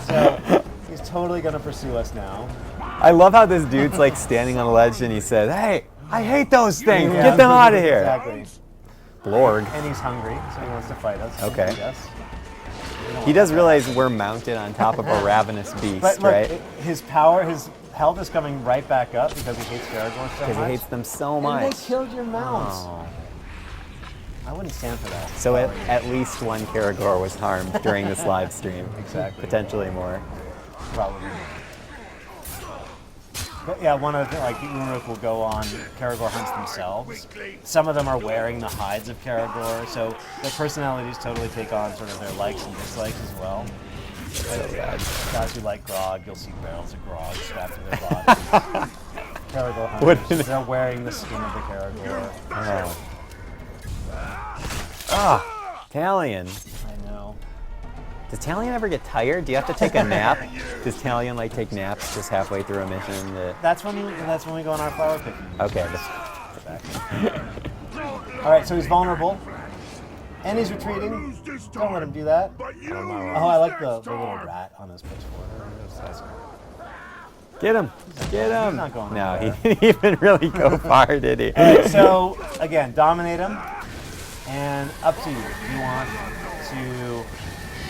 So he's totally going to pursue us now. I love how this dude's like standing on a ledge and he says, "Hey, I hate those things. Get them out of here." Exactly. Blorg. And he's hungry, so he wants to fight us. Okay. Yes. He does realize we're mounted on top of a ravenous beast, But look, right? his health is coming right back up because he hates Karagors so much. Because he hates them so And much. they killed your mounts. Oh. I wouldn't stand for that. So at least one Karagor was harmed during this live stream. Exactly. Potentially more. Probably. But yeah, one of the like the Uruk will go on Karagor hunts themselves. Some of them are wearing the hides of Karagor, so their personalities totally take on sort of their likes and dislikes as well. Guys who like grog, you'll see barrels of grog strapped to their bodies. Caragor hunters, they're wearing the skin of the Caragor. Talion. I know. Does Talion ever get tired? Do you have to take a nap? Does Talion like take naps just halfway through a mission? That's when we go on our flower picking. Okay. All right, so he's vulnerable, and he's retreating. Don't let him do that. Oh, I like the little rat on his pitchfork. Get him! Get him! He's not going no, anywhere. he didn't even really go far, did he? All right, so again, dominate him, and up to you. Do you want to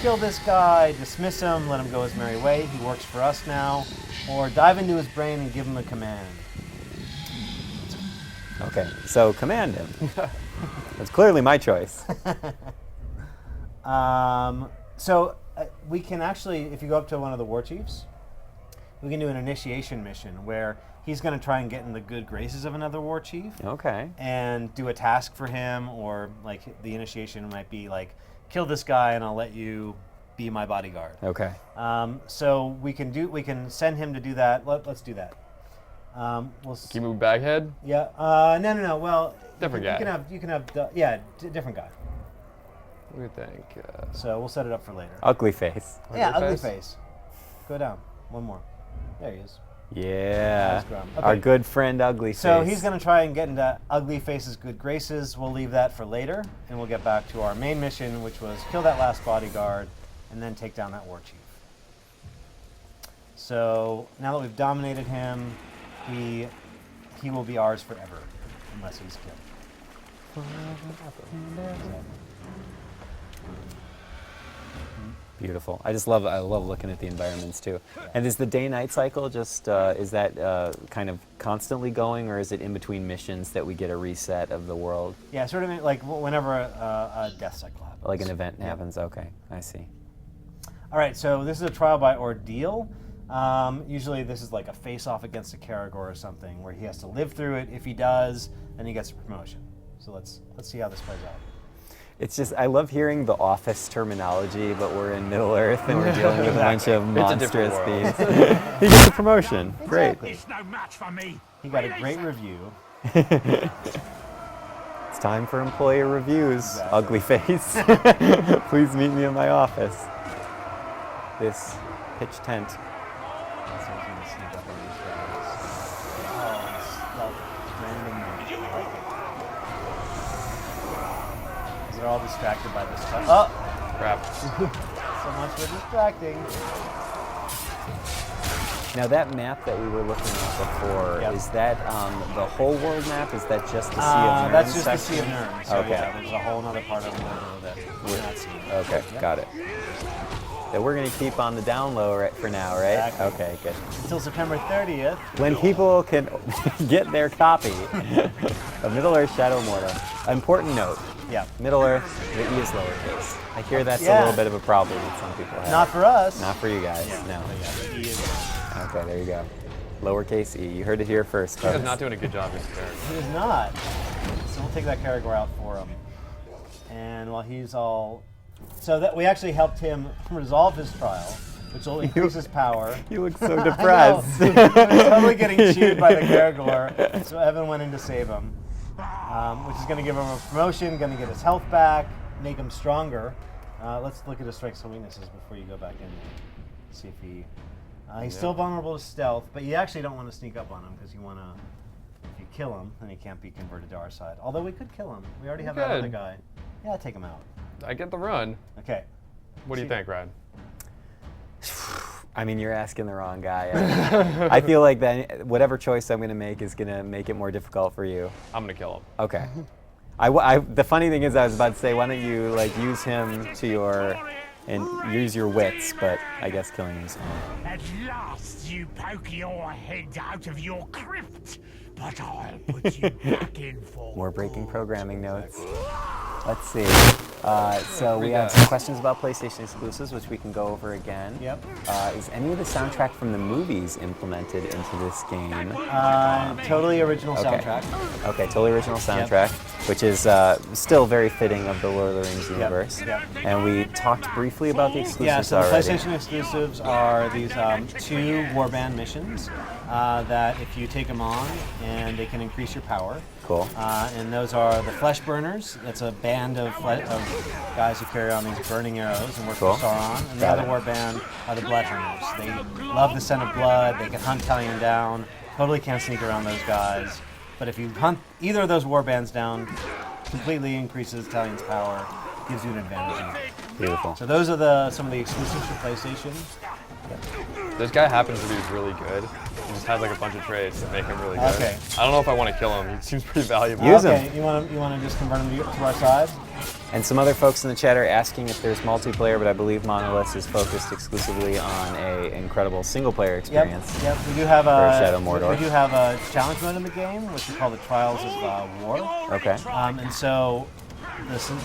kill this guy, dismiss him, let him go his merry way? He works for us now, or dive into his brain and give him a command. Okay, so command him. That's clearly my choice. We can actually, if you go up to one of the war chiefs, we can do an initiation mission where he's going to try and get in the good graces of another war chief. Okay. And do a task for him, or like the initiation might be like, kill this guy and I'll let you be my bodyguard. Okay. So we can send him to do that. Let's do that. Keep moving Baghead? Yeah. No. Well, different guy. You can have different guy. What do you think? So we'll set it up for later. Ugly face. Yeah, ugly face. Go down. One more. There he is. Yeah. Okay. Our good friend Ugly Face. So he's going to try and get into Ugly Face's good graces. We'll leave that for later, and we'll get back to our main mission, which was kill that last bodyguard and then take down that war chief. So now that we've dominated him, he will be ours forever, unless he's killed. Beautiful. I love looking at the environments too. And is the day-night cycle just, is that kind of constantly going, or is it in between missions that we get a reset of the world? Yeah, sort of like whenever a death cycle happens. Like an event happens, okay, I see. All right, so this is a trial by ordeal. Usually this is like a face-off against a Caragor or something, where he has to live through it. If he does, then he gets a promotion. So let's see how this plays out. It's just, I love hearing the Office terminology, but we're in Middle Earth and we're dealing with a bunch of monstrous beings. He gets a promotion. Great. It's no match for me. He got a great review. It's time for employer reviews, Exactly. Ugly Face. Please meet me in my office. This pitch tent. So he's gonna sneak up on these guys. Oh, stealth. Random. I like it. They're all distracted by this stuff. Oh! Crap. So much for distracting. Now that map that we were looking at before, Yep. is that the whole world map? Is that just the Sea of Nerns That's just the section? Sea of Nerns. So Okay. yeah, there's a whole other part of Mordor that we're not seeing. Okay, Yep. got it. That we're going to keep on the down low right for now, right? Exactly. Okay, good. Until September 30th. When people can get their copy of Middle-earth Shadow of Mordor. Important note, Yeah. Middle-earth, the E is lowercase. I hear that's a Yeah. little bit of a problem that some people have. Not for us. Not for you guys, no. But yeah, the E is. Okay, there you go. Lowercase e. You heard it here first, You guys folks. not doing a good job with this character. He is not. So we'll take that Caragor out for him. And while he's all... So that we actually helped him resolve his trial, which will increase his power. You look so depressed. He's totally getting chewed by the Caragor, so Evan went in to save him, which is going to give him a promotion, going to get his health back, make him stronger. Let's look at his strengths and weaknesses before you go back in there. See if he... he's still vulnerable to stealth, but you actually don't want to sneak up on him because you want to... If you kill him, then he can't be converted to our side. Although we could kill him. We already have that other Good. guy. Yeah, take him out. I get the run. Okay. What do you think, Ryan? I mean, you're asking the wrong guy. I feel like that whatever choice I'm going to make is going to make it more difficult for you. I'm gonna kill him. Okay. The funny thing is, I was about to say, why don't you like use him to your and use your wits, but I guess killing him is fine. At last you poke your head out of your crypt, but I'll put you back in for More breaking programming notes. Let's see. So we have some questions about PlayStation exclusives, which we can go over again. Yep. Is any of the soundtrack from the movies implemented into this game? Totally original soundtrack. Okay, totally original soundtrack, which is still very fitting of the Lord of the Rings universe. Yep. And we talked briefly about the exclusives Yeah, so the already. PlayStation exclusives are these 2 warband missions that if you take them on, and they can increase your power. Cool. And those are the Flesh Burners. That's a band of guys who carry on these burning arrows and work for Sauron. And the other warband are the Blood Hunters. They love the scent of blood. They can hunt Talion down. Totally can't sneak around those guys. But if you hunt either of those warbands down, completely increases Talion's power, gives you an advantage. Beautiful. So those are some of the exclusives for PlayStation. This guy happens to be really good. He just has like a bunch of traits that make him really good. Okay. I don't know if I want to kill him. He seems pretty valuable. Use him. Okay, you want to just convert him to our side? And some other folks in the chat are asking if there's multiplayer, but I believe Monolith is focused exclusively on a incredible single-player experience. Yep. We do have Shadow of Mordor. We do have a challenge mode in the game, which we call the Trials of War. Okay. And so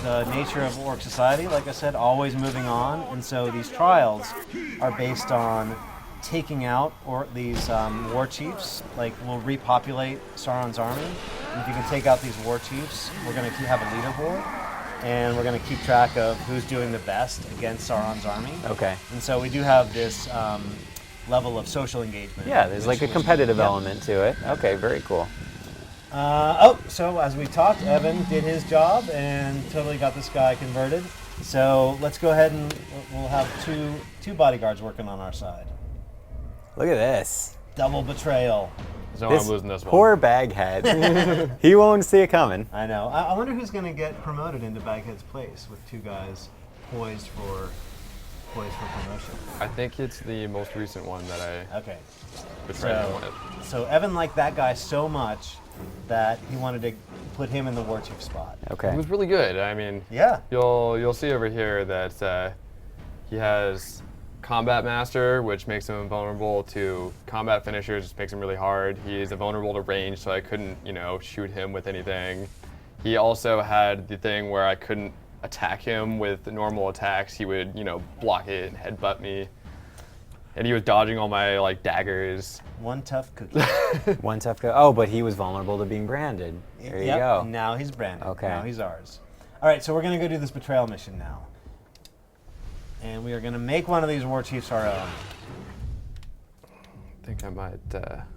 the nature of Orc society, like I said, always moving on, and so these trials are based on taking out these war chiefs. Like, we'll repopulate Sauron's army, and if you can take out these war chiefs, we're going to have a leaderboard, and we're going to keep track of who's doing the best against Sauron's army. Okay. And so we do have this level of social engagement. Yeah, there's like a competitive element to it. Okay, very cool. So as we talked, Evan did his job and totally got this guy converted. So let's go ahead and we'll have two bodyguards working on our side. Look at this. Double betrayal. So I'm losing this one. Poor Baghead. He won't see it coming. I know. I wonder who's going to get promoted into Baghead's place with 2 guys poised for promotion. I think it's the most recent one that I betrayed him with. So Evan liked that guy so much that he wanted to put him in the war chief spot. Okay. He was really good. I mean, yeah. You'll see over here that he has Combat Master, which makes him invulnerable to combat finishers, which makes him really hard. He is invulnerable to range, so I couldn't, shoot him with anything. He also had the thing where I couldn't attack him with normal attacks. He would, block it and headbutt me. And he was dodging all my daggers. One tough cookie. One tough cookie. Oh, but he was vulnerable to being branded. There you go. Now he's branded. Okay. Now he's ours. All right, so we're going to go do this betrayal mission now. And we are going to make one of these war chiefs our own. I think I might...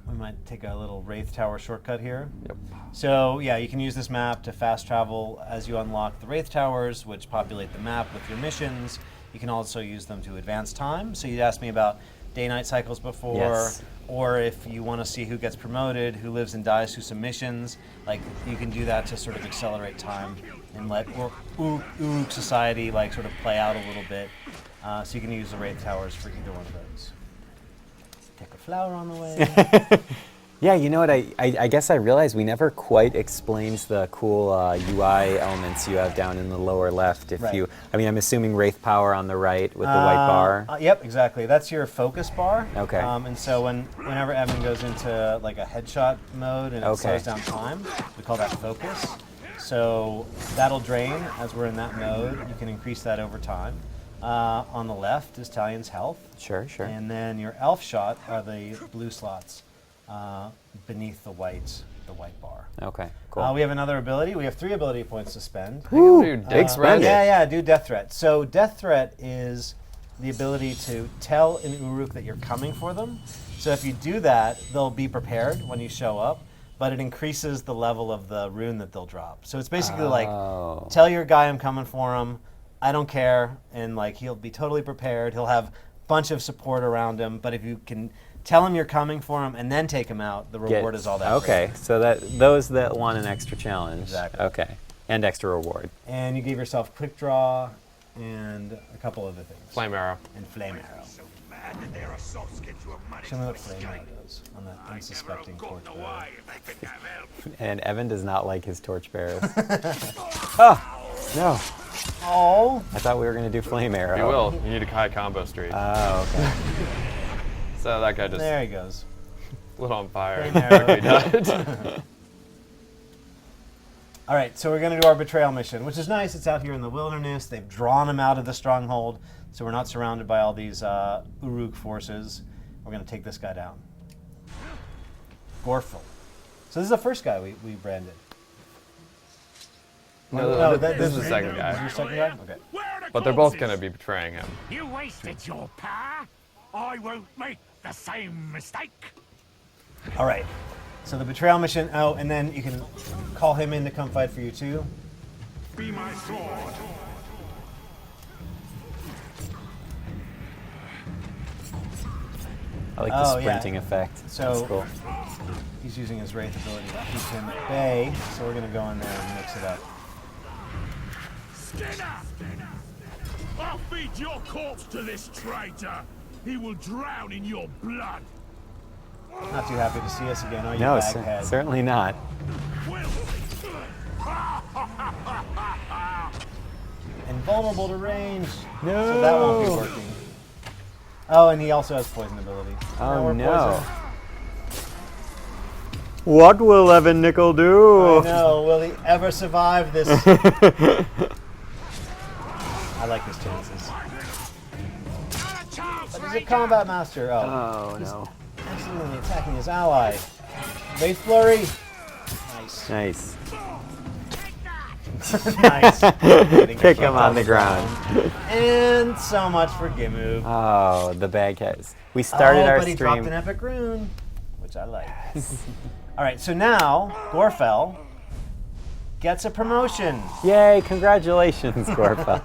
We might take a little Wraith Tower shortcut here. Yep. So, yeah, you can use this map to fast travel as you unlock the Wraith Towers, which populate the map with your missions. You can also use them to advance time. So you asked me about day-night cycles before, yes. Or if you want to see who gets promoted, who lives and dies through some missions, you can do that to sort of accelerate time and let Uruk society sort of play out a little bit. So you can use the Wraith Towers for either one of those. Take a flower on the way. Yeah, you know what? I guess I realized we never quite explained the cool UI elements you have down in the lower left. If right. I'm assuming Wraith Power on the right with the white bar. Yep, exactly. That's your focus bar. Okay. And so whenever Evan goes into a headshot mode and it slows down time, we call that focus. So that'll drain as we're in that mode. You can increase that over time. On the left is Talion's health. Sure. And then your elf shot are the blue slots beneath the white bar. Okay, cool. We have another ability. We have 3 ability points to spend. Big spend. Yeah, do Death Threat. So Death Threat is the ability to tell an Uruk that you're coming for them. So if you do that, they'll be prepared when you show up, but it increases the level of the rune that they'll drop. So it's basically tell your guy I'm coming for him, I don't care, and he'll be totally prepared. He'll have a bunch of support around him, but if you can tell him you're coming for him and then take him out, the reward is all that. Okay, great. so those that want an extra challenge. Exactly. Okay, and extra reward. And you give yourself quick draw and a couple other things. Flame arrow. And flame arrow. Show me what flame arrow does on that unsuspecting torchbearer. And Evan does not like his torchbearers. Oh, no. Oh. I thought we were going to do flame arrow. You will. You need a high combo streak. Oh, okay. So that guy just there he goes. lit on fire. Flame arrow. Quickly died. All right, so we're going to do our betrayal mission, which is nice. It's out here in the wilderness. They've drawn him out of the stronghold, so we're not surrounded by all these Uruk forces. We're going to take this guy down. Gorfil. So this is the first guy we branded. No, this is the second guy. This is your second guy? Okay. But they're both going to be betraying him. You wasted your power. I won't make the same mistake. All right. So the betrayal mission. Oh, and then you can call him in to come fight for you too. Be my sword. I like the sprinting effect. So that's cool. He's using his Wraith ability to keep him at bay. So we're going to go in there and mix it up. Skinner! I'll feed your corpse to this traitor. He will drown in your blood. Not too happy to see us again, are you, No, baghead? certainly not. Invulnerable to range. No. So that won't be working. Oh, and he also has poison ability. Oh, no. Poison. What will Evan Nickel do? I know. Will he ever survive this? I like his chances. But he's a combat master. Oh, no. Excellently attacking his ally. Wraith flurry. Nice. Nice. Nice. Pick him on the ground. And so much for Gimu. Oh, the bagheads. We started our but he stream. dropped an epic rune, which I like. All right, so now Gorfel gets a promotion. Yay, congratulations, Gorfel.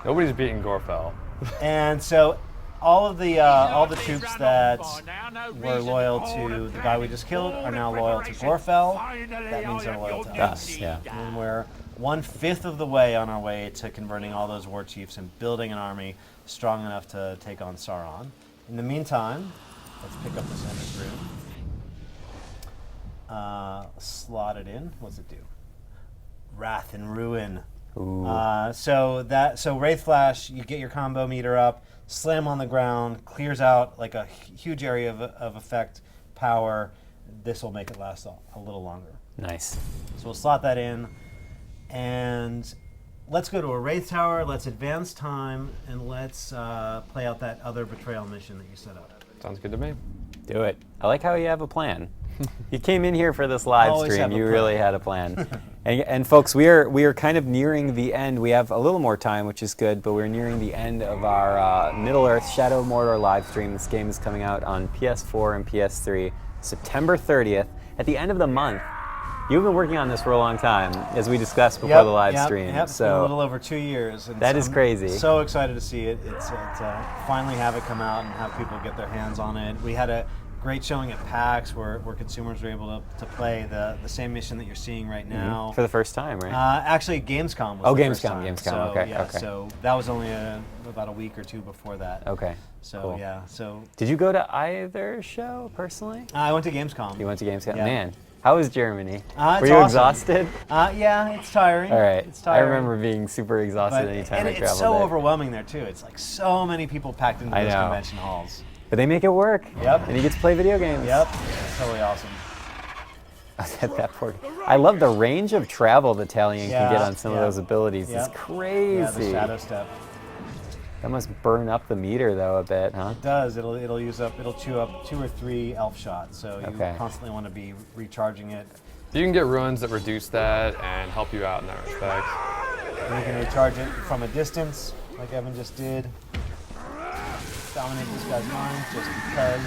Nobody's beating Gorfel. And so all the troops that were loyal to the guy we just killed are now loyal to Gorfel. That means they're loyal to us. Yeah. And we're 1/5 of the way on our way to converting all those war chiefs and building an army strong enough to take on Sauron. In the meantime, let's pick up this epic rune. Slot it in. What's it do? Wrath and Ruin. So Wraith Flash, you get your combo meter up, slam on the ground, clears out like a huge area of effect power. This will make it last a little longer. Nice. So we'll slot that in, and let's go to a Wraith Tower, let's advance time, and let's play out that other betrayal mission that you set up. Sounds good to me. Do it. I like how you have a plan. You came in here for this live Always stream. have a You plan. really had a plan. and folks, we are kind of nearing the end. We have a little more time, which is good, but we're nearing the end of our Middle-earth Shadow of Mordor live stream. This game is coming out on PS4 and PS3 September 30th. At the end of the month, you've been working on this for a long time, as we discussed before the live stream. Yep, it's been a little over 2 years. And that is crazy. So excited to see it. It's finally have it come out and have people get their hands on it. We had a great showing at PAX where consumers were able to play the same mission that you're seeing right now. For the first time, right? Actually, Gamescom was the first time. Gamescom, So, okay, yeah, okay. So that was only about a week or two before that. Okay. So cool. yeah. So Did you go to either show personally? I went to Gamescom. You went to Gamescom? Yeah. Man, how was Germany? It's Were you awesome. exhausted? Yeah, it's tiring. All right. It's I tiring. remember being super exhausted anytime I it's traveled so there. overwhelming there too. It's like so many people packed into I those know. convention halls. But they make it work. Yep. And you get to play video games. Yep. It's totally awesome. That part. I love the range of travel the Talion can get on some of those abilities. Yep. It's crazy. Yeah, the shadow step. That must burn up the meter though a bit, huh? It does. It'll chew up 2 or 3 elf shots. So you Okay. constantly want to be recharging it. You can get runes that reduce that and help you out in that respect. And you can recharge it from a distance, like Evan just did. Dominate this guy's mind just because.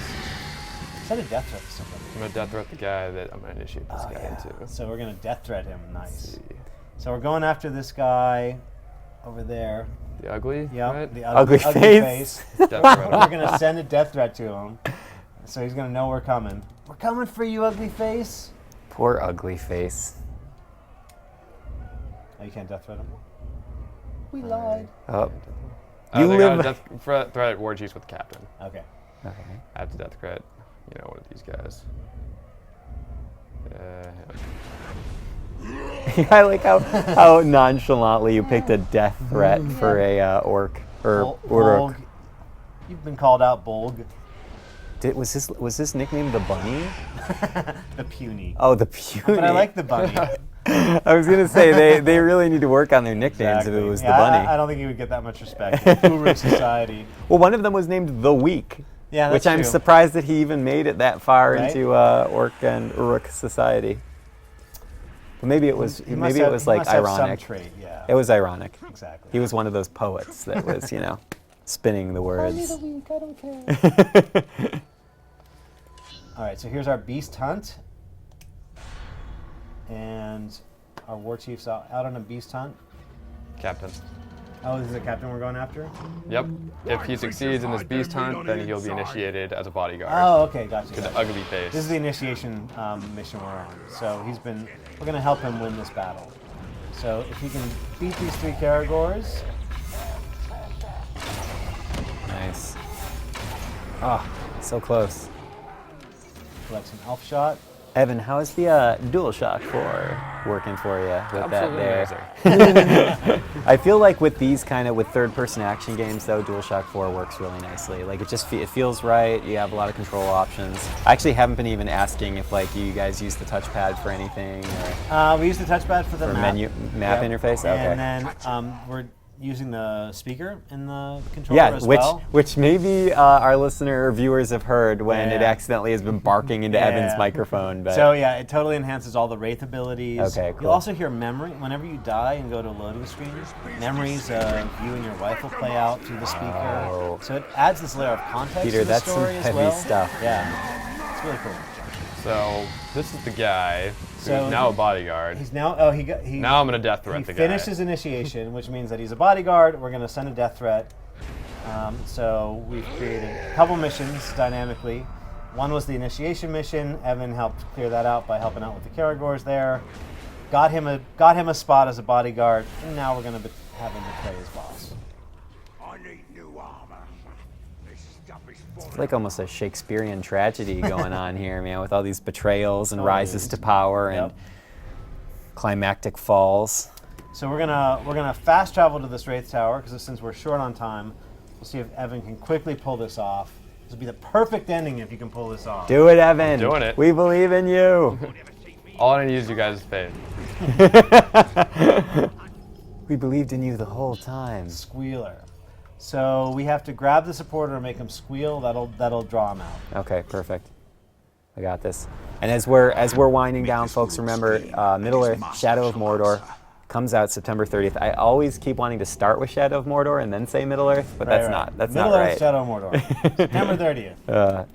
Send a death threat to somebody. I'm going to death threat the guy that I'm going to initiate this guy into. So we're going to death threat him. Nice. Let's see. So we're going after this guy over there. The ugly? Yep, Right? the Ugly face. Death threat him. We're going to send a death threat to him. So he's going to know we're coming. We're coming for you, ugly face. Poor ugly face. Oh, you can't death threat him? We lied. Oh. You You they got live. a death threat war chiefs with the captain. Okay. Okay. I have to death threat, one of these guys. I like how nonchalantly you picked a death threat for a orc or Bolg. Uruk. You've been called out, Bolg. Was this nickname the Bunny? The Puny. Oh, the Puny. But I like the Bunny. I was gonna say they really need to work on their nicknames if it was the Bunny. I don't think he would get that much respect in Ulrich society. Well, one of them was named the Weak. Yeah, that's which I'm true. surprised that he even made it that far Right? into Orc and Uruk society. But maybe it was He must maybe it have- was he like must have ironic. Some trait, yeah. It was ironic. Exactly. He was one of those poets that was, spinning the words. I don't care. All right, so here's our beast hunt. And our war chief's out on a beast hunt. Captain. Oh, this is the captain we're going after? Yep. If he succeeds in this beast hunt, then he'll be initiated as a bodyguard. Oh, okay, gotcha. To the gotcha. ugly face. This is the initiation mission we're on. So we're gonna help him win this battle. So if he can beat these 3 Karagors. Nice. Oh, so close. Collect some elf shot. Evan, how is the DualShock 4 working for you with Absolutely that there? I feel like with these with third-person action games, though, DualShock 4 works really nicely. Like it feels right. You have a lot of control options. I actually haven't been even asking if you guys use the touchpad for anything. Or We use the touchpad for the map interface. Okay. And then we're using the speaker in the controller as well. which maybe our listener or viewers have heard when it Yeah. accidentally has been barking into Yeah. Evan's microphone. But So yeah, it totally enhances all the Wraith abilities. Okay, cool. You'll also hear memory whenever you die and go to a loading screen. Memories of you and your wife will play out through the speaker. Oh. So it adds this layer of context Peter, to the that's some story as heavy well. stuff. Yeah, it's really cool. So this is the guy who's So now a bodyguard. He's now he Now I'm gonna death threat he the guy. finished his initiation, which means that he's a bodyguard. We're gonna send a death threat. So we've created a couple missions dynamically. One was the initiation mission. Evan helped clear that out by helping out with the Karagors there. Got him a spot as a bodyguard, and now we're gonna have him betray his boss. I need new armor. This stuff is it's like almost a Shakespearean tragedy going on here, man, with all these betrayals and rises to power and climactic falls. So we're gonna fast travel to this Wraith Tower because since we're short on time, we'll see if Evan can quickly pull this off. This will be the perfect ending if you can pull this off. Do it, Evan. Doing it. We believe in you. All I need is you guys' faith. We believed in you the whole time. Squealer. So we have to grab the supporter and make him squeal. That'll draw him out. Okay, perfect. I got this. And as we're winding down, folks, remember Middle-earth, Shadow of Mordor, comes out September 30th. I always keep wanting to start with Shadow of Mordor and then say Middle-earth, but that's not right. Middle-earth, Shadow of Mordor, September 30th.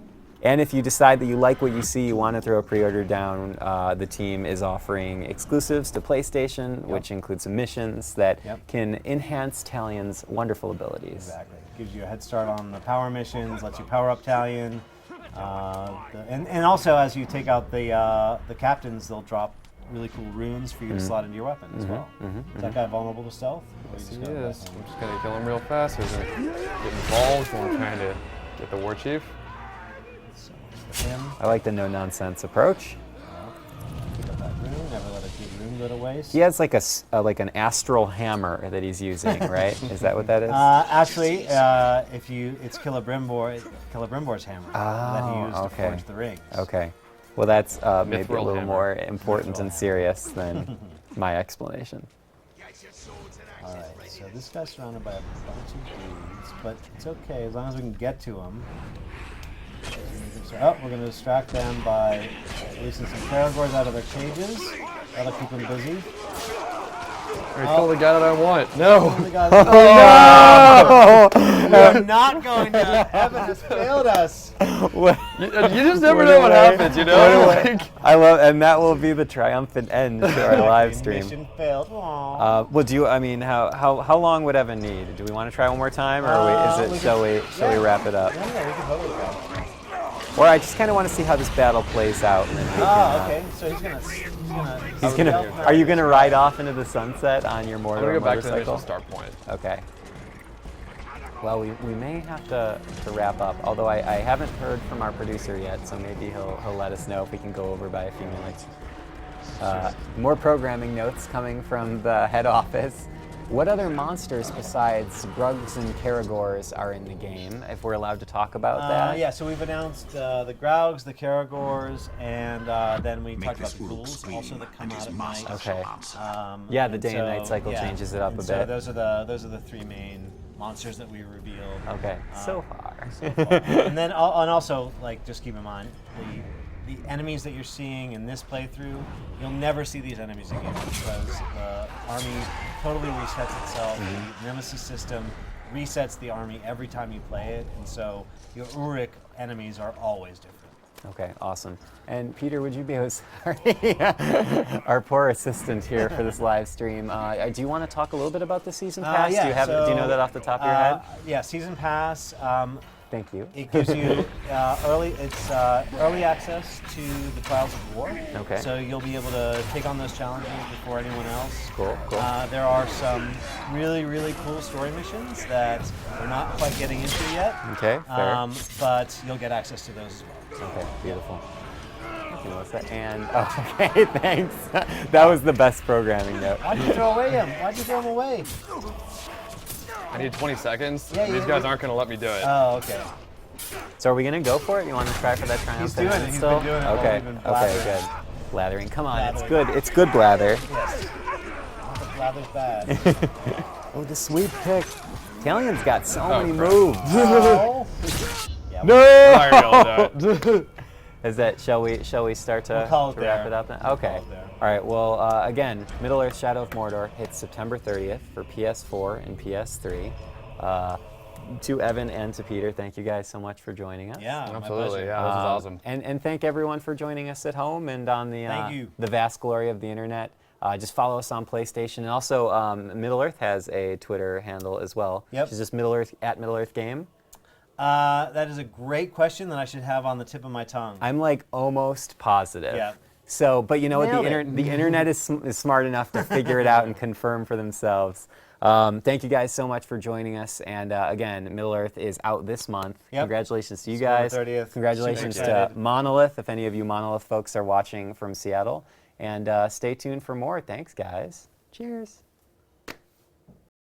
And if you decide that you like what you see, you want to throw a pre-order down, the team is offering exclusives to PlayStation, which include some missions that can enhance Talion's wonderful abilities. Exactly. Gives you a head start on the power missions, lets you power up Talion. And also, as you take out the captains, they'll drop really cool runes for you to slot into your weapon as well. Is that guy vulnerable to stealth? Or Yes, you he just is. go I'm just gonna kill him real fast. He's gonna get involved when we're trying to get the war chief. him? I like the no-nonsense approach. Keep up that rune. Never let a good rune go to waste. He has like like an astral hammer that he's using, right? Is that what that is? Actually, it's Celebrimbor's hammer that he used to forge the rings. Okay. Well, that's maybe a Mithril little hammer. more important and serious than my explanation. All right, so this guy's surrounded by a bunch of dudes, but it's okay as long as we can get to him. Oh, we're going to distract them by releasing some Karagors out of their cages. That'll keep them busy. I kill the guy that I want. No. Oh, no! We're not going to. Evan has failed us. You just never know what happens, you know? Like, I love, and that will be the triumphant end to our live stream. Mission failed. Aww. Well, how long would Evan need? Do we want to try one more time, or shall we wrap it up? Yeah, we can totally go. Or I just kind of want to see how this battle plays out, and then we can, Okay. So he's gonna. Are you gonna ride off into the sunset on your I'm Mordor gonna go back to the motorcycle? initial start point. Okay. Well, we may have to wrap up, although I haven't heard from our producer yet, so maybe he'll let us know if we can go over by a few minutes. More programming notes coming from the head office. What other monsters besides Grugs and Karagors are in the game, if we're allowed to talk about that? Yeah, so we've announced the Graugs, the Karagors, and then we talked about the ghouls also that come out at night. Okay. Yeah, the day and night cycle yeah. changes it up And a so bit. those are the three main monsters that we revealed. Okay, so far. And then and also, like, just keep in mind the enemies that you're seeing in this playthrough, you'll never see these enemies again because the army totally resets itself. The nemesis system resets the army every time you play it, and so your Uruk enemies are always different. Okay, awesome. And Peter, would you be sorry, our poor assistant here for this live stream? Do you want to talk a little bit about the season pass? Yeah, do you know that off the top of your head? Yeah, season pass. Thank you. It gives you early access to the Trials of War. Okay. So you'll be able to take on those challenges before anyone else. Cool. There are some really, really cool story missions that we're not quite getting into yet. Okay, fair. But you'll get access to those as well. Okay, beautiful. Thank you, Melissa. And okay, thanks. That was the best programming note. Why'd you throw away him? Why'd you throw him away? I need 20 seconds. Yeah, These guys aren't going to let me do it. Oh, okay. So are we gonna go for it? You want to try for that triumph? He's doing it. He's been doing it while Okay. we've been Okay. blathering. Good. Blathering. Come on. It's Blathering. good. It's good blather. Yes. The blather's bad. Oh, the sweep pick. Talian's got so many crap. moves. Oh. Yeah, No. Is that? Shall we start to, We'll call it to wrap there. it up? Then? We'll Okay. call it there. All right. Well, again, Middle-earth: Shadow of Mordor hits September 30th for PS4 and PS3. To Evan and to Peter, thank you guys so much for joining us. Yeah, my Absolutely. pleasure. Yeah, this is awesome. And thank everyone for joining us at home and on the Thank you. the vast glory of the internet. Just follow us on PlayStation, and also Middle-earth has a Twitter handle as well. Yep. Which is just Middle-earth at Middle-earth Game. That is a great question that I should have on the tip of my tongue. I'm like almost positive. Yeah. So, but you know what? Nailed The internet is smart enough to figure it out and confirm for themselves. Thank you guys so much for joining us. And again, Middle-earth is out this month. Yep. Congratulations to you September guys. 30th. Congratulations Super to excited. Monolith, if any of you Monolith folks are watching from Seattle. And stay tuned for more. Thanks, guys. Cheers.